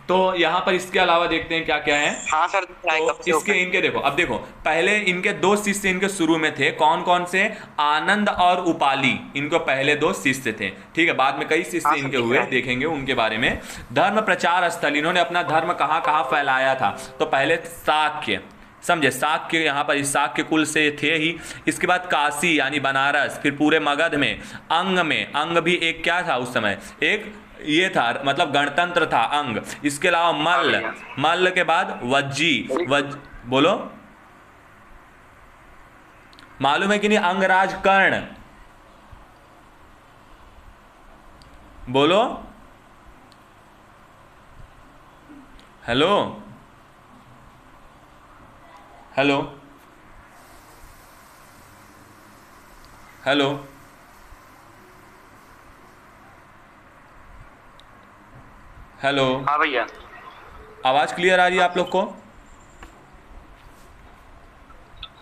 तो यहाँ पर इसके अलावा देखते हैं क्या क्या है। हाँ सर, दिख रहा है, कब तो से इसके open? इनके देखो, अब देखो पहले इनके दो शिष्य इनके शुरू में थे, कौन कौन से? आनंद और उपाली, इनको पहले दो शिष्य थे। ठीक है, बाद में कई शिष्य हाँ, इनके ठीक हुए, है। देखेंगे उनके बारे में। धर्म प्रचार स्थल, इन्होंने अपना धर्म कहाँ कहाँ फैलाया था? तो पहले शाक्य, समझे, शाक्य यहाँ पर इस शाक्य कुल से थे ही। इसके बाद काशी यानी बनारस, फिर पूरे मगध में, अंग भी एक क्या था उस समय? एक ये था, मतलब गणतंत्र था अंग। इसके अलावा मल्ल के बाद बोलो, मालूम है कि नहीं? अंगराज कर्ण, बोलो हेलो हेलो हेलो हेलो। हाँ भैया। आवाज क्लियर आ रही है आप लोग को?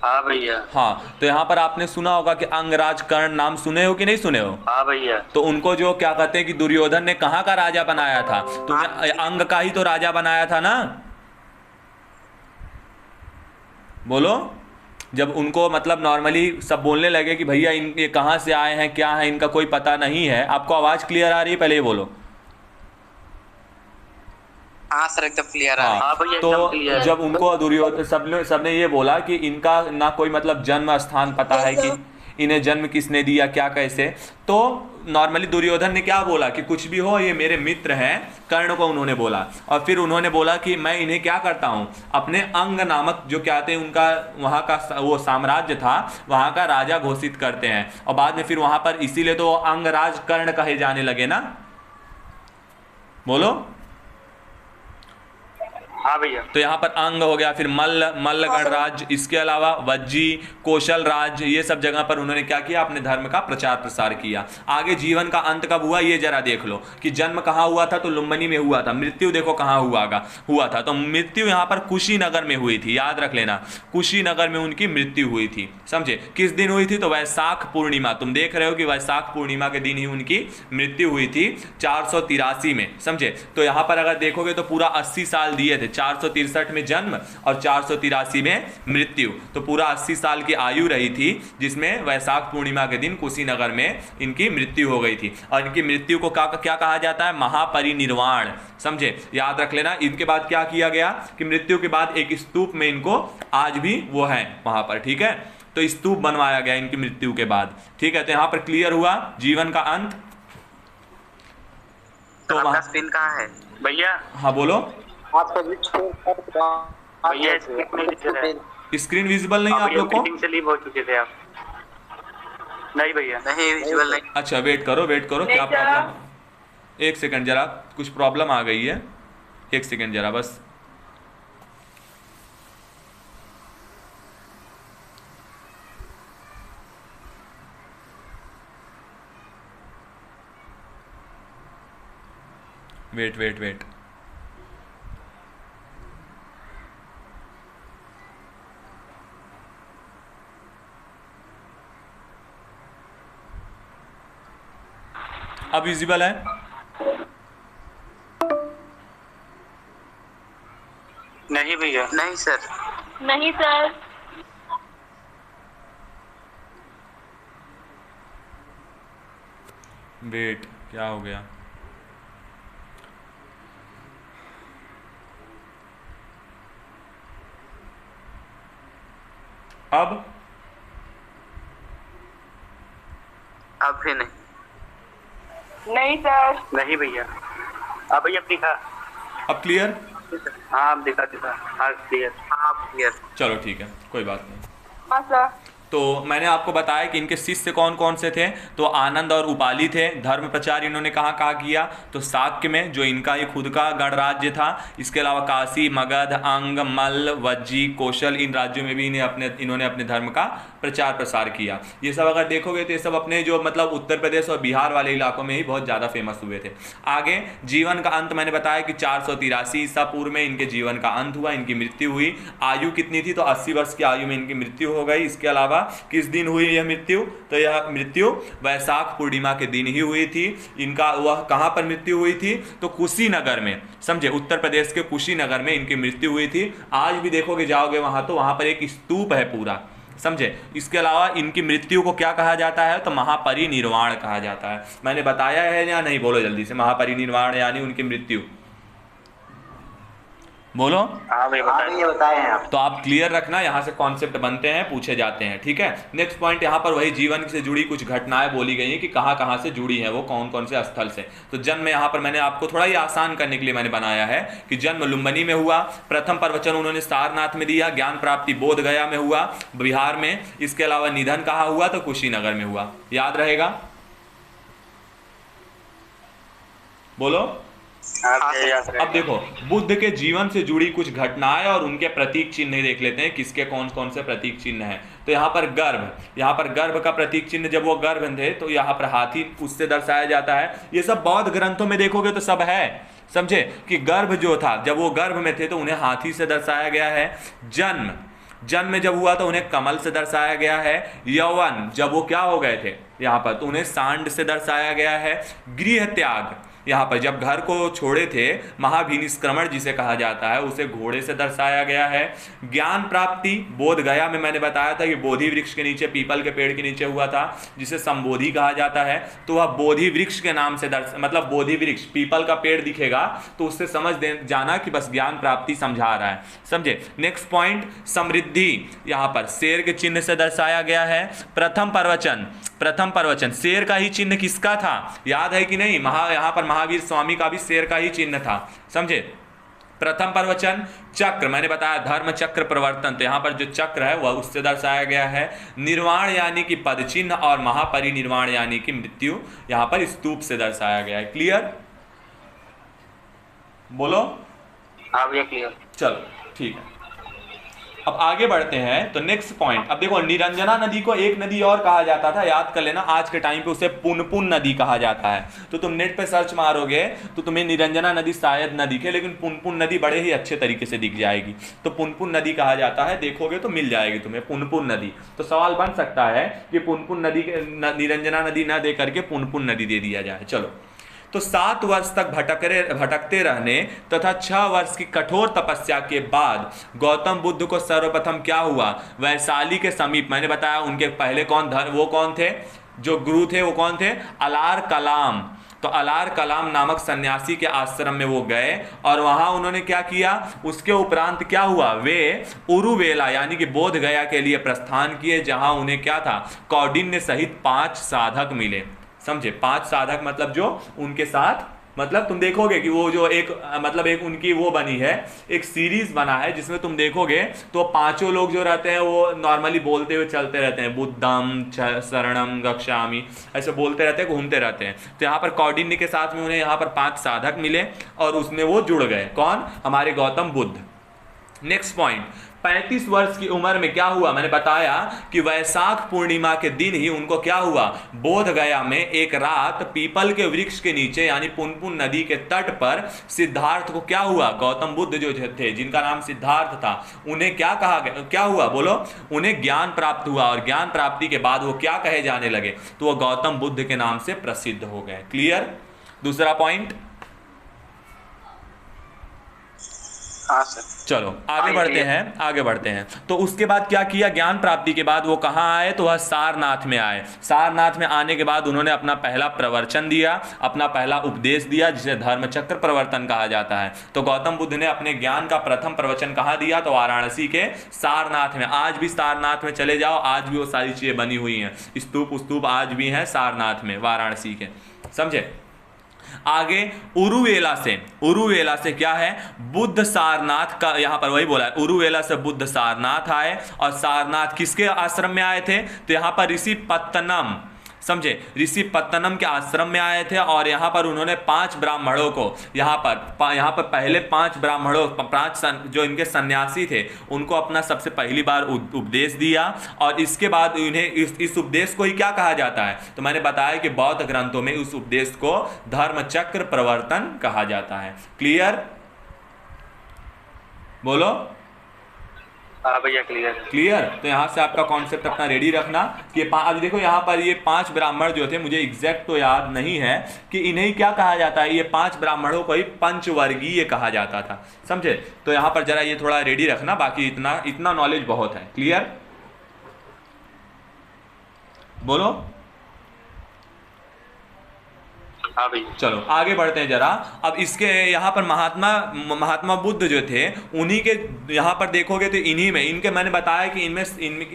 हाँ भैया। हाँ, तो यहाँ पर आपने सुना होगा कि अंगराज कर्ण, नाम सुने हो कि नहीं सुने हो? हाँ भैया। तो उनको जो क्या कहते हैं कि दुर्योधन ने कहाँ का राजा बनाया था? तुमने अंग का ही तो राजा बनाया था ना? बोलो। जब उनको मतलब नॉर्मली सब बोलने लगे कि भैया ये कहाँ से आए हैं, क्या है, इनका कोई पता नहीं है। आपको आवाज क्लियर आ रही है? पहले ये बोलो। हाँ सर, एकदम क्लियर आ रहा है। हाँ भैया, तो एकदम clear। जब उनको दुर्योधन सबने ये बोला कि इनका ना कोई मतलब जन्म स्थान पता है कि इन्हें जन्म किसने दिया, क्या कैसे, तो नॉर्मली दुर्योधन ने क्या बोला कि कुछ भी हो ये मेरे मित्र हैं, कर्ण को उन्होंने बोला। और फिर उन्होंने बोला कि मैं इन्हें क्या करता हूँ, अपने अंग नामक जो कहते हैं उनका वहाँ का वो साम्राज्य था, वहाँ का राजा घोषित करते हैं। और बाद में फिर वहाँ पर इसीलिए तो अंगराज कर्ण कहे जाने लगे ना। बोलो। हाँ भैया। तो यहाँ पर अंग हो गया, फिर मल्ल गणराज, इसके अलावा वज्जी, कौशल राज, ये सब जगह पर उन्होंने क्या किया, अपने धर्म का प्रचार प्रसार किया। आगे जीवन का अंत कब हुआ ये जरा देख लो कि जन्म कहाँ हुआ था? तो लुम्बिनी में हुआ था। मृत्यु देखो कहाँ हुआ था, तो मृत्यु यहाँ पर कुशीनगर में हुई थी, याद रख लेना, कुशीनगर में उनकी मृत्यु हुई थी। समझे? किस दिन हुई थी? तो वैशाख पूर्णिमा, तुम देख रहे हो कि वैशाख पूर्णिमा के दिन ही उनकी मृत्यु हुई थी 483 में। समझे? तो यहाँ पर अगर देखोगे तो पूरा 80 साल दिए थे, 463 में जन्म और 483 में मृत्यु, तो पूरा 80 साल की आयु रही थी, जिसमें वैशाख पूर्णिमा के दिन कुशीनगर में इनकी मृत्यु हो गई थी। और इनकी मृत्यु को क्या कहा जाता है? महापरिनिर्वाण। समझे? याद रख लेना। इनके बाद क्या किया गया कि मृत्यु के बाद एक स्तूप में इनको आज भी वो है वहां पर, ठीक है, तो स्तूप बनवाया गया इनकी मृत्यु के बाद। ठीक है, तो यहां पर क्लियर हुआ जीवन का अंत। तो आपका स्क्रीन कहाँ है भैया। हाँ बोलो। भैया स्क्रीन में दिख रहा है। स्क्रीन विजिबल नहीं है आप लोग को? मीटिंग से लीव हो चुके थे आप? नहीं भैया। नहीं, विजुअल नहीं। अच्छा वेट करो क्या प्रॉब्लम? एक सेकंड जरा, कुछ प्रॉब्लम आ गई है, एक सेकंड जरा बस। वेट अब विजिबल है? नहीं भैया। नहीं सर। नहीं सर। वेट, क्या हो गया? अब भी नहीं। नहीं सर। नहीं भैया। अब भैया दिखा। अब क्लियर? हाँ अब दिखा। हाँ क्लियर। हाँ क्लियर। चलो ठीक है, कोई बात नहीं। हाँ सर। तो मैंने आपको बताया कि इनके शिष्य कौन कौन से थे, तो आनंद और उपाली थे। धर्म प्रचार इन्होंने कहाँ कहाँ किया, तो शाक्य में, जो इनका ही खुद का गणराज्य था। इसके अलावा काशी, मगध, अंग, मल्ल, वज्जी, कौशल, इन राज्यों में भी इन्होंने अपने धर्म का प्रचार प्रसार किया। ये सब अगर देखोगे तो ये सब अपने जो मतलब उत्तर प्रदेश और बिहार वाले इलाकों में ही बहुत ज़्यादा फेमस हुए थे। आगे जीवन का अंत मैंने बताया कि 483 ईसा पूर्व में इनके जीवन का अंत हुआ, इनकी मृत्यु हुई। आयु कितनी थी, तो 80 वर्ष की आयु में इनकी मृत्यु हो गई। इसके अलावा किस दिन हुई यह मृत्यु, तो यह मृत्यु वैशाख पूर्णिमा के दिन ही हुई थी। इनका वह कहां पर मृत्यु हुई थी, तो कुशीनगर में, समझे, उत्तर प्रदेश के कुशीनगर में इनकी मृत्यु हुई थी। आज भी देखोगे जाओगे वहां तो वहां पर एक स्तूप है पूरा, समझे। इसके अलावा इनकी मृत्यु को क्या कहा जाता है, तो महापरिनिर्वाण कहा जाता है। मैंने बताया है या नहीं, बोलो जल्दी से, महापरिनिर्वाण यानी उनकी मृत्यु, बोलो। हाँ भैया ये बताए हैं आप। तो आप क्लियर रखना, यहाँ से कॉन्सेप्ट बनते हैं, पूछे जाते हैं, ठीक है। नेक्स्ट पॉइंट, यहाँ पर वही जीवन से जुड़ी कुछ घटनाएं बोली गई हैं कि कहाँ कहाँ से जुड़ी हैं, वो कौन कौन से स्थल से। तो जन्म यहाँ पर मैंने आपको थोड़ा ही आसान करने के लिए मैंने बनाया है कि जन्म लुम्बिनी में हुआ, प्रथम प्रवचन उन्होंने सारनाथ में दिया, ज्ञान प्राप्ति बोध गया में हुआ, बिहार में। इसके अलावा निधन कहाँ हुआ, तो कुशीनगर में हुआ। याद रहेगा, बोलो। अब देखो, बुद्ध के जीवन से जुड़ी कुछ घटनाएं और उनके प्रतीक चिन्ह देख लेते हैं, किसके कौन कौन से प्रतीक चिन्ह हैं। तो यहाँ पर गर्भ का प्रतीक चिन्ह, जब वो गर्भ थे तो यहाँ पर हाथी उससे दर्शाया जाता है। ये सब बौद्ध ग्रंथों में देखोगे तो सब है, समझे, कि गर्भ जो था, जब वो गर्भ में थे तो उन्हें हाथी से दर्शाया गया है। जन्म जब हुआ तो उन्हें कमल से दर्शाया गया है। यौवन जब वो क्या हो गए थे यहाँ पर, तो उन्हें सांड से दर्शाया गया है। गृह त्याग, यहाँ पर जब घर को छोड़े थे, महाभिनिष्क्रमण जिसे कहा जाता है, उसे घोड़े से दर्शाया गया है। ज्ञान प्राप्ति बोध गया में मैंने बताया था कि बोधि वृक्ष के नीचे, पीपल के पेड़ के नीचे हुआ था, जिसे संबोधि कहा जाता है। तो वह बोधि वृक्ष के नाम से मतलब बोधि वृक्ष, पीपल का पेड़ दिखेगा तो उससे समझ जाना कि बस ज्ञान प्राप्ति समझा रहा है, समझे। नेक्स्ट पॉइंट, समृद्धि, यहाँ पर शेर के चिन्ह से दर्शाया गया है। प्रथम प्रवचन शेर का ही चिन्ह किसका था, याद है कि नहीं, यहाँ पर महावीर स्वामी का भी शेर का ही चिन्ह था, समझे। प्रथम प्रवचन चक्र, मैंने बताया धर्म चक्र प्रवर्तन, तो यहाँ पर जो चक्र है वह उससे दर्शाया गया है। निर्वाण यानी कि पद चिन्ह, और महापरिनिर्वाण यानी कि मृत्यु, यहाँ पर स्तूप से दर्शाया गया है। क्लियर, बोलो। हाँ भैया क्लियर। चलो ठीक है, अब आगे बढ़ते हैं। तो नेक्स्ट पॉइंट, अब देखो, निरंजना नदी को एक नदी और कहा जाता था, याद कर लेना, आज के टाइम पे उसे पुनपुन नदी कहा जाता है। तो तुम नेट पे सर्च मारोगे तो तुम्हें निरंजना नदी शायद न दिखे, लेकिन पुनपुन नदी बड़े ही अच्छे तरीके से दिख जाएगी। तो पुनपुन नदी कहा जाता है, देखोगे तो मिल जाएगी तुम्हें पुनपुन नदी। तो सवाल बन सकता है कि पुनपुन नदी निरंजना नदी न दे करके पुनपुन नदी दे दिया जाए। चलो, तो 7 वर्ष तक भटकते रहने तथा 6 वर्ष की कठोर तपस्या के बाद गौतम बुद्ध को सर्वप्रथम क्या हुआ, वैशाली के समीप, मैंने बताया उनके पहले वो कौन थे, जो गुरु थे वो कौन थे, अलार कलाम। तो अलार कलाम नामक सन्यासी के आश्रम में वो गए और वहां उन्होंने क्या किया, उसके उपरांत क्या हुआ, वे उरुवेला यानी कि बोध गया के लिए प्रस्थान किए, जहां उन्हें क्या था, कौंडिन्य सहित 5 साधक मिले, समझे। 5 साधक मतलब जो उनके साथ, मतलब तुम देखोगे कि वो जो एक उनकी वो बनी है, एक सीरीज बना है जिसमें तुम देखोगे तो 5 लोग जो रहते हैं वो नॉर्मली बोलते हुए चलते रहते हैं, बुद्धम शरणम गच्छामि, ऐसे बोलते रहते हैं, घूमते रहते हैं। तो यहाँ पर कौंडिन्य के साथ में उन्हें यहाँ पर 5 साधक मिले और उसमें वो जुड़ गए, कौन, हमारे गौतम बुद्ध। नेक्स्ट पॉइंट, 35 वर्ष की उम्र में क्या हुआ, मैंने बताया कि वैशाख पूर्णिमा के दिन ही उनको क्या हुआ, बोध गया में एक रात पीपल के वृक्ष के नीचे यानी पुनपुन नदी के तट पर सिद्धार्थ को क्या हुआ, गौतम बुद्ध जो थे जिनका नाम सिद्धार्थ था, उन्हें क्या कहा गया, क्या हुआ बोलो, उन्हें ज्ञान प्राप्त हुआ। और ज्ञान प्राप्ति के बाद वो क्या कहे जाने लगे, तो वो गौतम बुद्ध के नाम से प्रसिद्ध हो गए। क्लियर। दूसरा पॉइंट, हाँ सर। चलो आगे बढ़ते हैं। तो उसके बाद क्या किया, ज्ञान प्राप्ति के बाद वो कहाँ आए, तो वह सारनाथ में आए। सारनाथ में आने के बाद उन्होंने अपना पहला प्रवचन दिया, अपना पहला उपदेश दिया, जिसे धर्म चक्र प्रवर्तन कहा जाता है। तो गौतम बुद्ध ने अपने ज्ञान का प्रथम प्रवचन कहाँ दिया, तो वाराणसी के सारनाथ में। आज भी सारनाथ में चले जाओ, आज भी वो सारी चीजें बनी हुई हैं, स्तूप आज भी हैं सारनाथ में, वाराणसी के, समझे। आगे उरुवेला से क्या है, बुद्ध सारनाथ का, यहां पर वही बोला है, उरुवेला से बुद्ध सारनाथ आए। और सारनाथ किसके आश्रम में आए थे, तो यहां पर ऋषि पत्तनम, समझे, ऋषि पत्तनम के आश्रम में आए थे। और यहाँ पर उन्होंने 5 ब्राह्मणों को, यहाँ पर पहले 5 ब्राह्मणों, 5 जो इनके सन्यासी थे, उनको अपना सबसे पहली बार उपदेश दिया। और इसके बाद उन्हें इस उपदेश को ही क्या कहा जाता है, तो मैंने बताया कि बौद्ध ग्रंथों में उस उपदेश को धर्मचक्र प्रवर्तन कहा जाता है। क्लियर, बोलो। हाँ भैया क्लियर। तो यहाँ से आपका कॉन्सेप्ट अपना रेडी रखना कि अब देखो यहाँ पर ये 5 ब्राह्मण जो थे, मुझे एग्जैक्ट तो याद नहीं है कि इन्हें क्या कहा जाता है, ये 5 ब्राह्मणों को ही पंचवर्गीय कहा जाता था, समझे। तो यहाँ पर जरा ये थोड़ा रेडी रखना, बाकी इतना नॉलेज बहुत है। क्लियर, बोलो। हाँ भैया। चलो आगे बढ़ते हैं जरा। अब इसके यहाँ पर महात्मा बुद्ध जो थे, उन्हीं के यहाँ पर देखोगे तो इन्हीं में, इनके मैंने बताया कि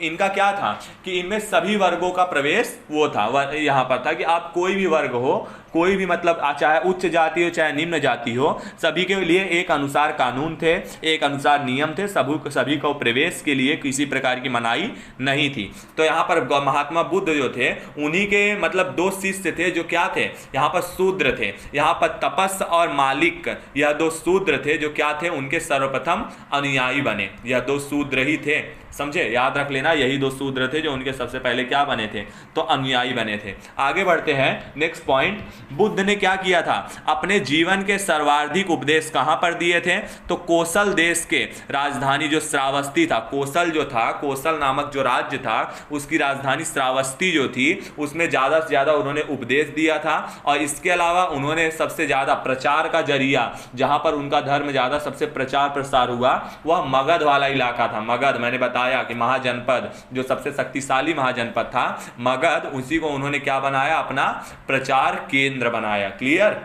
इनका क्या था कि इनमें सभी वर्गों का प्रवेश वो था, यहाँ पर था कि आप कोई भी वर्ग हो, कोई भी मतलब चाहे उच्च जाति हो चाहे निम्न जाति हो, सभी के लिए एक अनुसार कानून थे, एक अनुसार नियम थे, सभी को प्रवेश के लिए किसी प्रकार की मनाही नहीं थी। तो यहाँ पर महात्मा बुद्ध जो थे, उन्हीं के मतलब 2 शिष्य थे जो क्या थे, यहाँ पर शूद्र थे। यहाँ पर तपस और मालिक, यह 2 शूद्र थे जो क्या थे, उनके सर्वप्रथम अनुयायी बने। यह 2 शूद्र ही थे, समझे, याद रख लेना, यही 2 शूद्र थे जो उनके सबसे पहले क्या बने थे, तो अनुयायी बने थे। आगे बढ़ते हैं, नेक्स्ट पॉइंट। बुद्ध ने क्या किया था, अपने जीवन के सर्वाधिक उपदेश कहां पर दिए थे, तो कोसल देश के राजधानी जो श्रावस्ती था, कोसल जो था, कोसल नामक जो राज्य था, उसकी राजधानी श्रावस्ती जो थी, उसमें ज्यादा से ज्यादा उन्होंने उपदेश दिया था। और इसके अलावा उन्होंने सबसे ज्यादा प्रचार का जरिया, जहां पर उनका धर्म ज्यादा सबसे प्रचार प्रसार हुआ, वह मगध वाला इलाका था। मगध मैंने बताया कि महाजनपद, जो सबसे शक्तिशाली महाजनपद था मगध, उसी को उन्होंने क्या बनाया, अपना प्रचार केंद्र बनाया। क्लियर,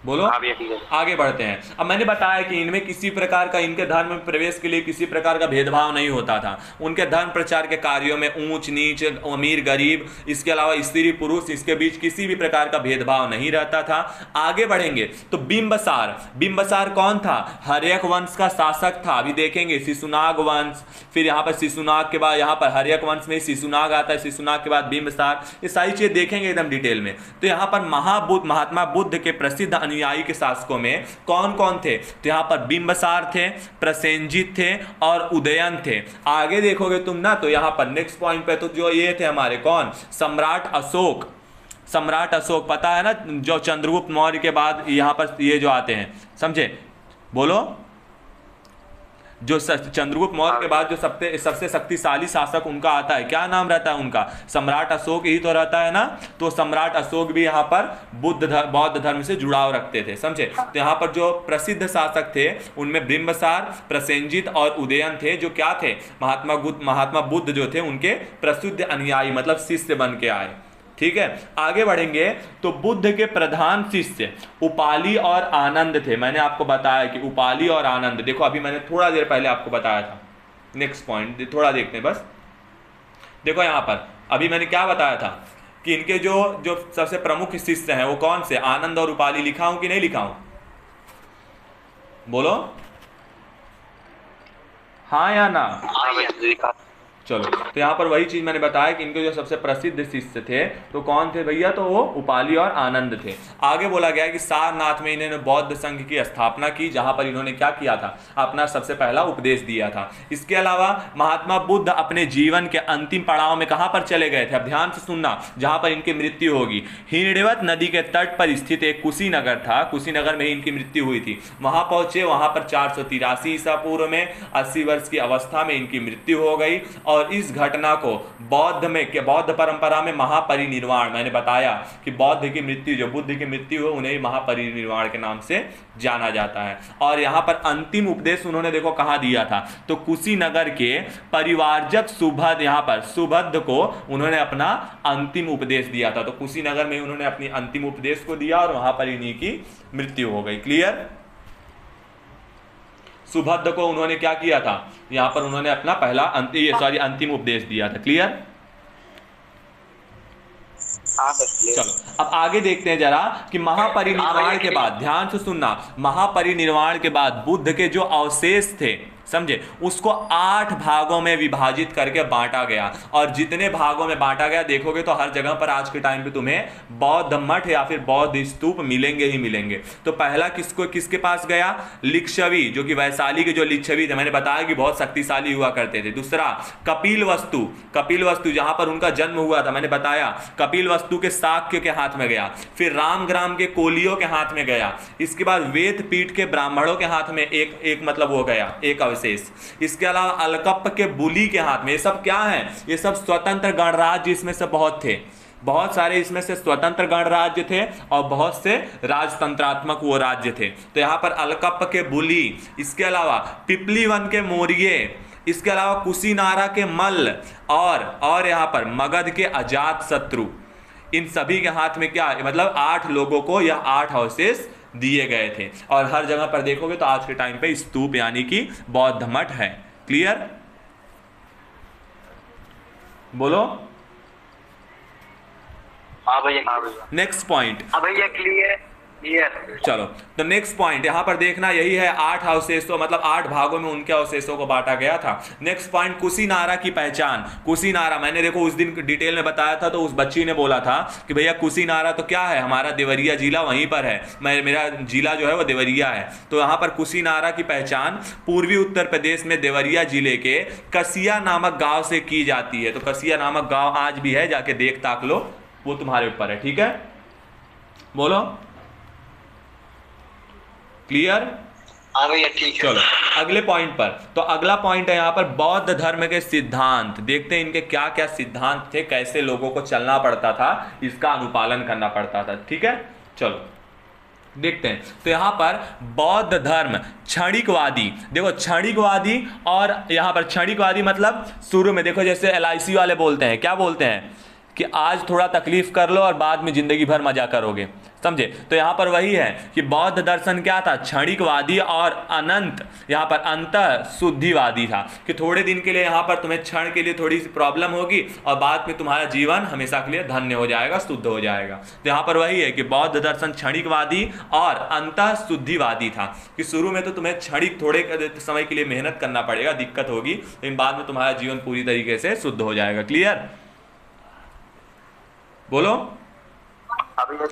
बोलो। आगे बढ़ते हैं। अब मैंने बताया कि इनमें किसी प्रकार का, इनके धर्म में प्रवेश के लिए किसी प्रकार का भेदभाव नहीं होता था। उनके धर्म प्रचार के कार्यों में ऊंच नीच, अमीर गरीब, इसके अलावा स्त्री पुरुष, इसके बीच किसी भी प्रकार का भेदभाव नहीं रहता था। आगे बढ़ेंगे तो बिंबसार कौन था, हर्यक वंश का शासक था। अभी देखेंगे शिशुनाग वंश, फिर यहाँ पर शिशुनाग के बाद यहाँ पर हर्यक वंश में शिशुनाग आता है, शिशुनाग के बाद बिंबसार, ये सारी चीजें देखेंगे एकदम डिटेल में। तो यहाँ पर महात्मा बुद्ध के प्रसिद्ध अनुयायी के शासकों में कौन कौन थे, तो यहां पर बिंबसार थे, प्रसेनजित थे और उदयन थे। आगे देखोगे तुम ना, तो यहां पर नेक्स्ट पॉइंट पे तो जो ये थे हमारे कौन, सम्राट अशोक पता है ना, जो चंद्रगुप्त मौर्य के बाद यहां पर ये जो आते हैं, समझे, बोलो। जो चंद्रगुप्त मौर्य के बाद जो सबसे शक्तिशाली शासक उनका आता है, क्या नाम रहता है उनका, सम्राट अशोक ही तो रहता है ना। तो सम्राट अशोक भी यहाँ पर बौद्ध धर्म से जुड़ाव रखते थे, समझे। तो यहाँ पर जो प्रसिद्ध शासक थे उनमें बिंबसार, प्रसेनजित और उदयन थे, जो क्या थे, महात्मा बुद्ध जो थे उनके प्रसिद्ध अनुयायी, मतलब शिष्य बन के आए। ठीक है, आगे बढ़ेंगे तो बुद्ध के प्रधान शिष्य उपाली और आनंद थे। मैंने आपको बताया कि उपाली और आनंद, देखो अभी मैंने थोड़ा देर पहले आपको बताया था। नेक्स्ट पॉइंट थोड़ा देखते हैं बस। देखो यहां पर अभी मैंने क्या बताया था कि इनके जो सबसे प्रमुख शिष्य हैं वो कौन से, आनंद और उपाली। लिखा हूं कि नहीं लिखा हूं, बोलो हाँ या ना। चलो, तो यहाँ पर वही चीज मैंने बताया कि इनके जो सबसे प्रसिद्ध शिष्य थे तो कौन थे भैया, तो वो उपाली और आनंद थे। आगे बोला गया कि सारनाथ में इन्होंने बौद्ध संघ की स्थापना की, जहां पर इन्होंने क्या किया था, अपना सबसे पहला उपदेश दिया था। इसके अलावा महात्मा बुद्ध अपने जीवन के अंतिम पड़ाव में कहां पर चले गए थे, अब ध्यान से सुनना, जहां पर इनकी मृत्यु होगी। हिरण्यवत नदी के तट पर स्थित एक कुशीनगर था, कुशीनगर में ही इनकी मृत्यु हुई थी। वहां पहुंचे, वहां पर 483 ईसा पूर्व में 80 वर्ष की अवस्था में इनकी मृत्यु हो गई। और इस घटना को बौद्ध परंपरा में महापरिनिर्वाण, मैंने बताया कि बौद्ध की मृत्यु, जो बुद्ध की मृत्यु हो, उन्हें महापरिनिर्वाण के नाम से जाना जाता है। और यहां पर अंतिम उपदेश उन्होंने देखो कहां दिया था, तो कुशीनगर के परिवारजक सुभद्र, यहां पर सुभद्र को उन्होंने अपना अंतिम उपदेश दिया था। तो कुशीनगर में उन्होंने अपनी अंतिम उपदेश को दिया और वहां पर इन्हीं की मृत्यु हो गई। क्लियर, सुभद्र को उन्होंने क्या किया था, यहां पर उन्होंने अपना पहला अंतिम उपदेश दिया था। क्लियर, हाँ सर। चलो अब आगे देखते हैं जरा कि महापरिनिर्वाण के बाद, ध्यान से सुनना, महापरिनिर्वाण के बाद बुद्ध के जो अवशेष थे, समझे, उसको 8 भागों में विभाजित करके बांटा गया। और जितने भागों में बांटा गया देखोगे तो हर जगह पर आज के टाइम पे तुम्हें बौद्ध मठ या फिर बौद्ध स्तूप मिलेंगे ही मिलेंगे। तो पहला किसके पास गया? लिच्छवी, जो कि वैशाली के जो लिच्छवी थे, मैंने बताया कि बहुत शक्तिशाली हुआ करते थे। दूसरा कपिल वस्तु जहां पर उनका जन्म हुआ था, मैंने बताया कपिल वस्तु के शाक्य के हाथ में गया। फिर रामग्राम के कोलियों के हाथ में गया। इसके बाद वेद पीठ के ब्राह्मणों के हाथ में एक मतलब वो गया, एक अवशेष। इसके अलावा अलकप्प के बुली के हाथ में। ये सब क्या है? ये सब स्वतंत्र गणराज्य इसमें से बहुत थे, बहुत सारे इसमें से स्वतंत्र गणराज्य थे और बहुत से राजतंत्रात्मक वो राज्य थे। तो यहां पर अलकप्प के बुली, इसके अलावा पिपलीवन के मौर्य, इसके अलावा कुशीनारा के मल्ल और यहां पर मगध के अजात शत्रु, इन सभी के हाथ में क्या, मतलब 8 लोगों को यह 8 अवशेष दिए गए थे। और हर जगह पर देखोगे तो आज के टाइम पे स्तूप यानी कि बौद्ध मठ है। क्लियर? बोलो। हाँ भैया। Next point. हाँ भैया क्लियर। चलो तो नेक्स्ट पॉइंट यहां पर देखना यही है, 8 अवशेषों मतलब 8 भागों में उनके अवशेषों को बांटा गया था। नेक्स्ट पॉइंट, कुशीनारा की पहचान। कुशीनारा मैंने देखो उस दिन डिटेल में बताया था, तो उस बच्ची ने बोला था कि भैया कुशीनारा तो क्या है, हमारा देवरिया जिला वहीं पर है, मेरा जिला जो है वो देवरिया है। तो यहाँ पर कुशीनारा की पहचान पूर्वी उत्तर प्रदेश में देवरिया जिले के कसिया नामक गांव से की जाती है। तो कसिया नामक गांव आज भी है, जाके देख ताक लो, वो तुम्हारे ऊपर है। ठीक है, बोलो। क्लियर? हाँ भैया ठीक है। चलो अगले पॉइंट पर। तो अगला पॉइंट है यहाँ पर बौद्ध धर्म के सिद्धांत। देखते हैं इनके क्या क्या सिद्धांत थे, कैसे लोगों को चलना पड़ता था, इसका अनुपालन करना पड़ता था। ठीक है, चलो देखते हैं। तो यहाँ पर बौद्ध धर्म क्षणिकवादी, देखो क्षणिकवादी, और यहाँ पर क्षणिकवादी मतलब शुरू में देखो जैसे LIC वाले बोलते हैं, क्या बोलते हैं कि आज थोड़ा तकलीफ कर लो और बाद में जिंदगी भर मजा करोगे, समझे। तो यहाँ पर वही है कि बौद्ध दर्शन क्या था, क्षणिकवादी, और अनंत यहाँ पर अंतः शुद्धिवादी था, कि थोड़े दिन के लिए यहाँ पर तुम्हें क्षण के लिए थोड़ी सी प्रॉब्लम होगी और बाद में तुम्हारा जीवन हमेशा के लिए धन्य हो जाएगा, शुद्ध हो जाएगा। तो यहाँ पर वही है कि बौद्ध दर्शन क्षणिकवादी और अंतः शुद्धिवादी था, कि शुरू में तो तुम्हें क्षणिक थोड़े समय के लिए मेहनत करना पड़ेगा, दिक्कत होगी, लेकिन बाद में तुम्हारा जीवन पूरी तरीके से शुद्ध हो जाएगा। क्लियर? बोलो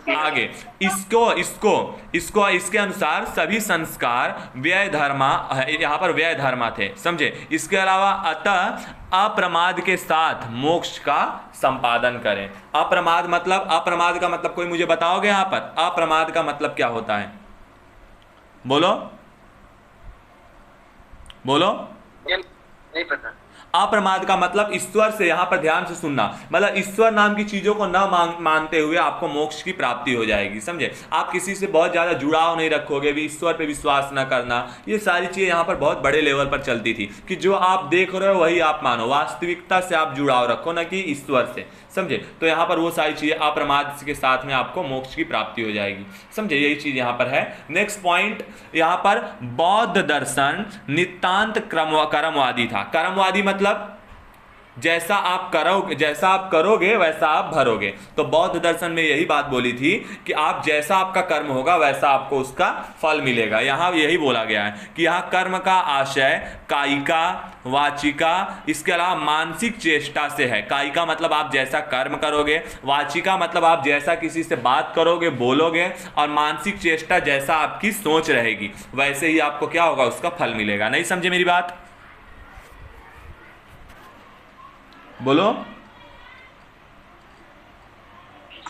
आगे। इसके अनुसार सभी संस्कार व्यय धर्मा, यहाँ पर व्यय धर्मा थे, समझे। इसके अलावा अतः अप्रमाद के साथ मोक्ष का संपादन करें। अप्रमाद का मतलब कोई मुझे बताओगे यहाँ पर अप्रमाद का मतलब क्या होता है? बोलो नहीं पता। अप्रमाद का मतलब ईश्वर से, यहां पर ध्यान से सुनना, मतलब ईश्वर नाम की चीजों को न मानते हुए आपको मोक्ष की प्राप्ति हो जाएगी, समझे। आप किसी से बहुत ज्यादा जुड़ाव नहीं रखोगे, भी ईश्वर पे विश्वास न करना, ये सारी चीजें यहां पर बहुत बड़े लेवल पर चलती थी, कि जो आप देख रहे हो वही आप मानो, वास्तविकता से आप जुड़ाव रखो, न कि ईश्वर से, समझे। तो यहाँ पर वो सारी चीजें अप्रमाद के साथ में आपको मोक्ष की प्राप्ति हो जाएगी, समझे। यही चीज यहाँ पर है। नेक्स्ट पॉइंट यहाँ पर बौद्ध दर्शन नितांत कर्मवादी था। कर्मवादी मतलब जैसा आप करोगे वैसा आप भरोगे। तो बौद्ध दर्शन में यही बात बोली थी कि आप जैसा आपका कर्म होगा वैसा आपको उसका फल मिलेगा। यहाँ यही बोला गया है कि यहाँ कर्म का आशय कायिका, वाचिका, इसके अलावा मानसिक चेष्टा से है। कायिका मतलब आप जैसा कर्म करोगे, वाचिका मतलब आप जैसा किसी से बात करोगे, बोलोगे, और मानसिक चेष्टा जैसा आपकी सोच रहेगी वैसे ही आपको क्या होगा, उसका फल मिलेगा। नहीं समझे मेरी बात? बोलो।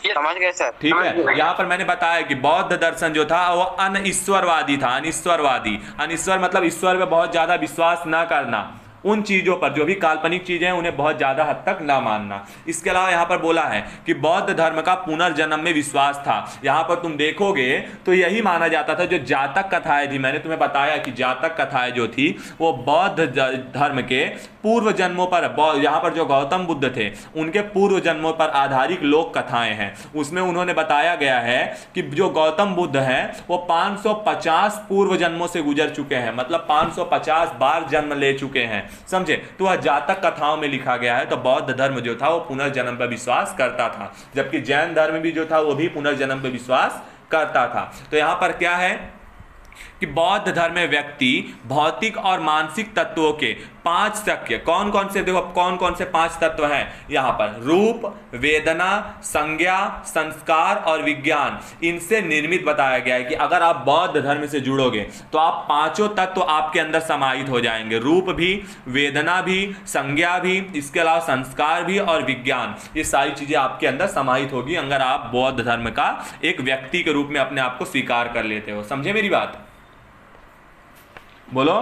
समझ गए सर? ठीक है, यहाँ पर मैंने बताया कि बौद्ध दर्शन जो था वो अनिश्वरवादी था। अनिश्वर मतलब ईश्वर पे बहुत ज्यादा विश्वास न करना, उन चीजों पर जो भी काल्पनिक चीजें हैं उन्हें बहुत ज्यादा हद तक ना मानना। इसके अलावा यहाँ पर बोला है कि बौद्ध धर्म का पुनर्जन्म में विश्वास था। यहाँ पर तुम देखोगे तो यही माना जाता था, जो जातक कथाएं थी, मैंने तुम्हें बताया कि जातक कथाएं जो थी वो बौद्ध धर्म के पूर्व जन्मों पर, यहाँ पर जो गौतम बुद्ध थे उनके पूर्व जन्मों पर आधारित लोक कथाएं हैं। उसमें उन्होंने बताया गया है कि जो गौतम बुद्ध हैं वो 550 पूर्व जन्मों से गुजर चुके हैं, मतलब 550 बार जन्म ले चुके हैं। समझे। तो वह जातक कथाओं में लिखा गया है। तो बौद्ध धर्म जो था वो पुनर्जन्म पर विश्वास करता था, जबकि जैन धर्म भी जो था वो भी पुनर्जन्म पर विश्वास करता था। तो यहाँ पर क्या है कि बौद्ध धर्म में व्यक्ति भौतिक और मानसिक तत्वों के 5 शक्य, कौन कौन से, देखो कौन कौन से 5 तत्व हैं यहाँ पर, रूप, वेदना, संज्ञा, संस्कार और विज्ञान, इनसे निर्मित बताया गया है कि अगर आप बौद्ध धर्म से जुड़ोगे तो आप पांचों तत्व आपके अंदर समाहित हो जाएंगे, रूप भी, वेदना भी, संज्ञा भी, इसके अलावा संस्कार भी और विज्ञान, ये सारी चीजें आपके अंदर समाहित होगी अगर आप बौद्ध धर्म का एक व्यक्ति के रूप में अपने आप को स्वीकार कर लेते हो। समझे मेरी बात? बोलो।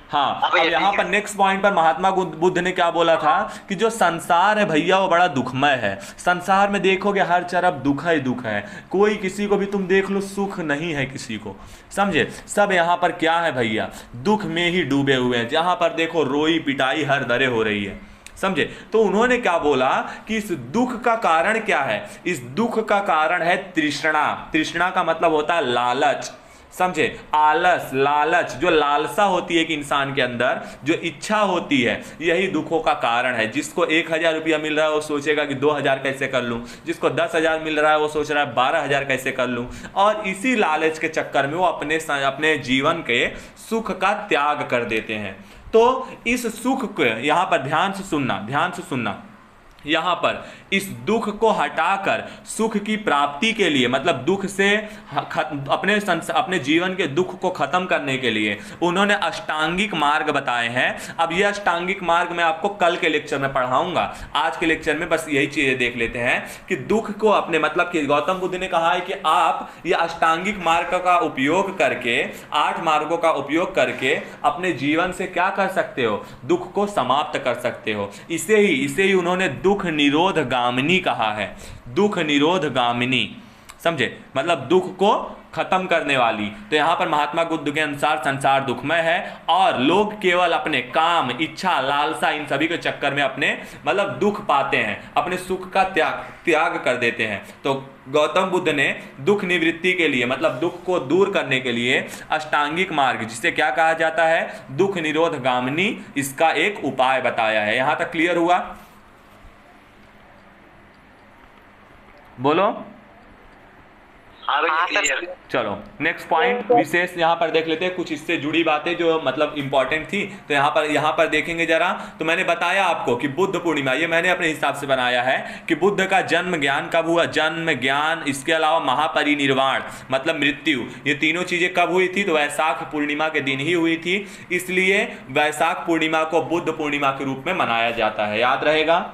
हाँ, अब यहाँ पर नेक्स्ट पॉइंट पर महात्मा बुद्ध ने क्या बोला था कि जो संसार है भैया वो बड़ा दुखमय है। संसार में देखोगे हर तरफ दुख ही दुख है, कोई किसी को भी तुम देख लो सुख नहीं है किसी को, समझे। सब यहाँ पर क्या है भैया, दुख में ही डूबे हुए हैं। जहाँ पर देखो रोई पिटाई हर दरे हो रही है, समझे। तो उन्होंने क्या बोला कि इस दुख का कारण क्या है, इस दुख का कारण है तृष्णा। तृष्णा का मतलब होता है लालच, समझे। आलस, लालच, जो लालसा होती है कि इंसान के अंदर जो इच्छा होती है, यही दुखों का कारण है। जिसको 1000 रुपया मिल रहा है वो सोचेगा कि 2000 कैसे कर लूं, जिसको 10,000 मिल रहा है वो सोच रहा है 12,000 कैसे कर लूं, और इसी लालच के चक्कर में वो अपने जीवन के सुख का त्याग कर देते हैं। तो इस सुख को यहाँ पर ध्यान से सुनना, यहाँ पर इस दुख को हटाकर सुख की प्राप्ति के लिए, मतलब दुख से अपने जीवन के दुख को खत्म करने के लिए उन्होंने अष्टांगिक मार्ग बताए हैं। अब यह अष्टांगिक मार्ग मैं आपको कल के लेक्चर में पढ़ाऊंगा, आज के लेक्चर में बस यही चीजें देख लेते हैं कि दुख को अपने, मतलब कि गौतम बुद्ध ने कहा है कि आप यह अष्टांगिक मार्ग का उपयोग करके, 8 मार्गों का उपयोग करके अपने जीवन से क्या कर सकते हो, दुख को समाप्त कर सकते हो। इसे ही उन्होंने दुख निरोध गामिनी कहा है, दुख निरोध गामिनी, समझे, मतलब दुख को खत्म करने वाली। तो यहां पर महात्मा बुद्ध के अनुसार संसार दुखमय है और लोग केवल अपने काम, इच्छा, लालसा, इन सभी के चक्कर में अपने मतलब दुख पाते हैं, अपने सुख का त्याग कर देते हैं। तो गौतम बुद्ध ने दुख निवृत्ति के लिए, मतलब दुख को दूर करने के लिए अष्टांगिक मार्ग, जिसे क्या कहा जाता है, दुख निरोध गामिनी, इसका एक उपाय बताया है। यहां तक क्लियर हुआ? बोलो। चलो नेक्स्ट पॉइंट विशेष यहाँ पर देख लेते हैं, कुछ इससे जुड़ी बातें जो मतलब इंपॉर्टेंट थी। तो यहाँ पर देखेंगे जरा। तो मैंने बताया आपको कि बुद्ध पूर्णिमा, ये मैंने अपने हिसाब से बनाया है कि बुद्ध का जन्म ज्ञान कब हुआ, जन्म ज्ञान, इसके अलावा महापरिनिर्वाण मतलब मृत्यु, ये तीनों चीजें कब हुई थी, तो वैशाख पूर्णिमा के दिन ही हुई थी। इसलिए वैशाख पूर्णिमा को बुद्ध पूर्णिमा के रूप में मनाया जाता है, याद रहेगा।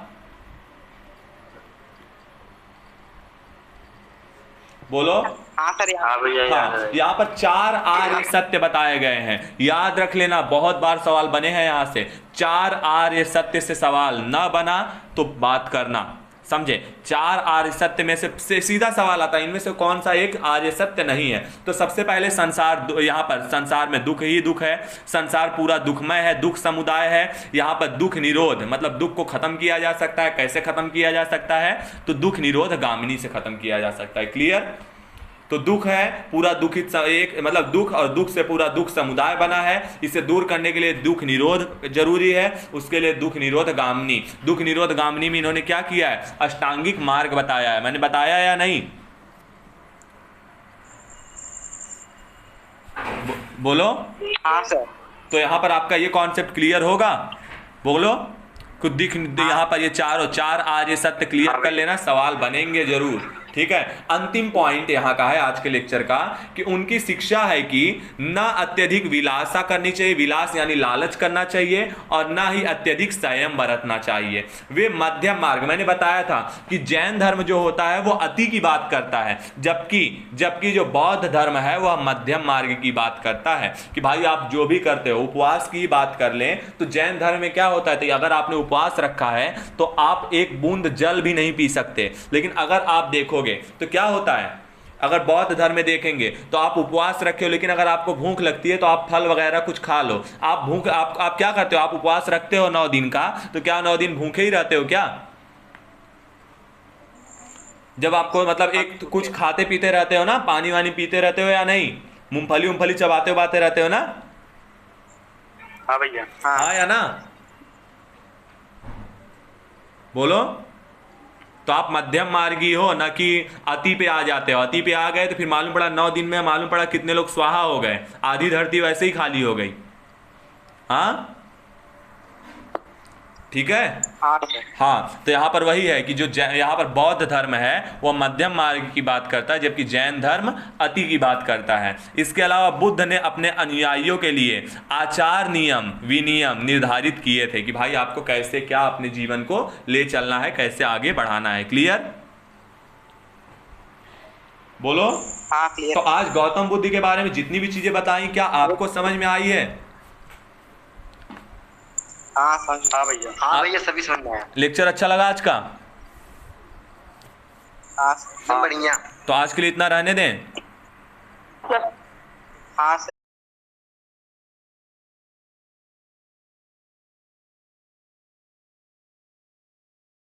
बोलो। हाँ सर। हाँ, यहाँ पर 4 आर्य सत्य बताए गए हैं, याद रख लेना, बहुत बार सवाल बने हैं यहाँ से। 4 आर्य सत्य से सवाल ना बना तो बात करना, समझे। 4 आर्य सत्य में से सीधा सवाल आता है, इनमें से कौन सा एक आर्य सत्य नहीं है। तो सबसे पहले संसार, यहाँ पर संसार में दुख ही दुख है, संसार पूरा दुखमय है, दुख समुदाय है। यहाँ पर दुख निरोध मतलब दुख को खत्म किया जा सकता है। कैसे खत्म किया जा सकता है, तो दुख निरोध गामिनी से खत्म किया जा सकता है। क्लियर? तो दुख है पूरा दुखित, एक मतलब दुख, और दुख से पूरा दुख समुदाय बना है। इसे दूर करने के लिए दुख निरोध जरूरी है, उसके लिए दुख निरोध गामिनी। दुख निरोध गामिनी में इन्होंने क्या किया है, अष्टांगिक मार्ग बताया है। मैंने बताया या नहीं? बोलो। हाँ सर। तो यहाँ पर आपका ये कॉन्सेप्ट क्लियर होगा? बोलो। कुछ दिख यहाँ पर ये 4 आर्य सत्य क्लियर कर लेना, सवाल बनेंगे जरूर, ठीक है। अंतिम पॉइंट यहाँ का है आज के लेक्चर का कि उनकी शिक्षा है कि ना अत्यधिक विलासा करनी चाहिए, विलास यानी लालच करना चाहिए, और ना ही अत्यधिक संयम बरतना चाहिए। वे मध्यम मार्ग, मैंने बताया था कि जैन धर्म जो होता है वो अति की बात करता है, जबकि जो बौद्ध धर्म है वह मध्यम मार्ग की बात करता है कि भाई आप जो भी करते हो, उपवास की बात कर लें तो जैन धर्म में क्या होता है, तो अगर आपने उपवास रखा है तो आप एक बूंद जल भी नहीं पी सकते। लेकिन अगर आप देखो तो क्या होता है, अगर बौद्ध धर्म में देखेंगे तो आप उपवास रखे हो, लेकिन अगर आपको भूख लगती है तो आप फल वगैरह कुछ खा लो। आप क्या करते हो, आप उपवास रखते हो 9 दिन का, तो क्या 9 दिन भूखे ही रहते हो क्या? जब आपको मतलब एक कुछ खाते पीते रहते हो ना, पानी वानी पीते रहते हो या नहीं, मूंगफली चबाते रहते हो ना, हाँ भैया। हाँ या ना? बोलो। तो आप मध्यम मार्गी हो, ना कि अति पे आ जाते हो। अति पे आ गए तो फिर मालूम पड़ा 9 दिन में मालूम पड़ा कितने लोग स्वाहा हो गए, आधी धरती वैसे ही खाली हो गई। हाँ ठीक है। हाँ, तो यहाँ पर वही है कि जो यहाँ पर बौद्ध धर्म है वो मध्यम मार्ग की बात करता है, जबकि जैन धर्म अति की बात करता है। इसके अलावा बुद्ध ने अपने अनुयायियों के लिए आचार नियम विनियम निर्धारित किए थे कि भाई आपको कैसे क्या अपने जीवन को ले चलना है, कैसे आगे बढ़ाना है। क्लियर? बोलो। हाँ क्लियर। तो आज गौतम बुद्ध के बारे में जितनी भी चीजें बताई क्या आपको समझ में आई है? हाँ समझ। हाँ भैया। हाँ भैया सभी समझ में आया। लेक्चर अच्छा लगा आज का? हाँ सब बढ़िया। तो आज के लिए इतना रहने दें। हाँ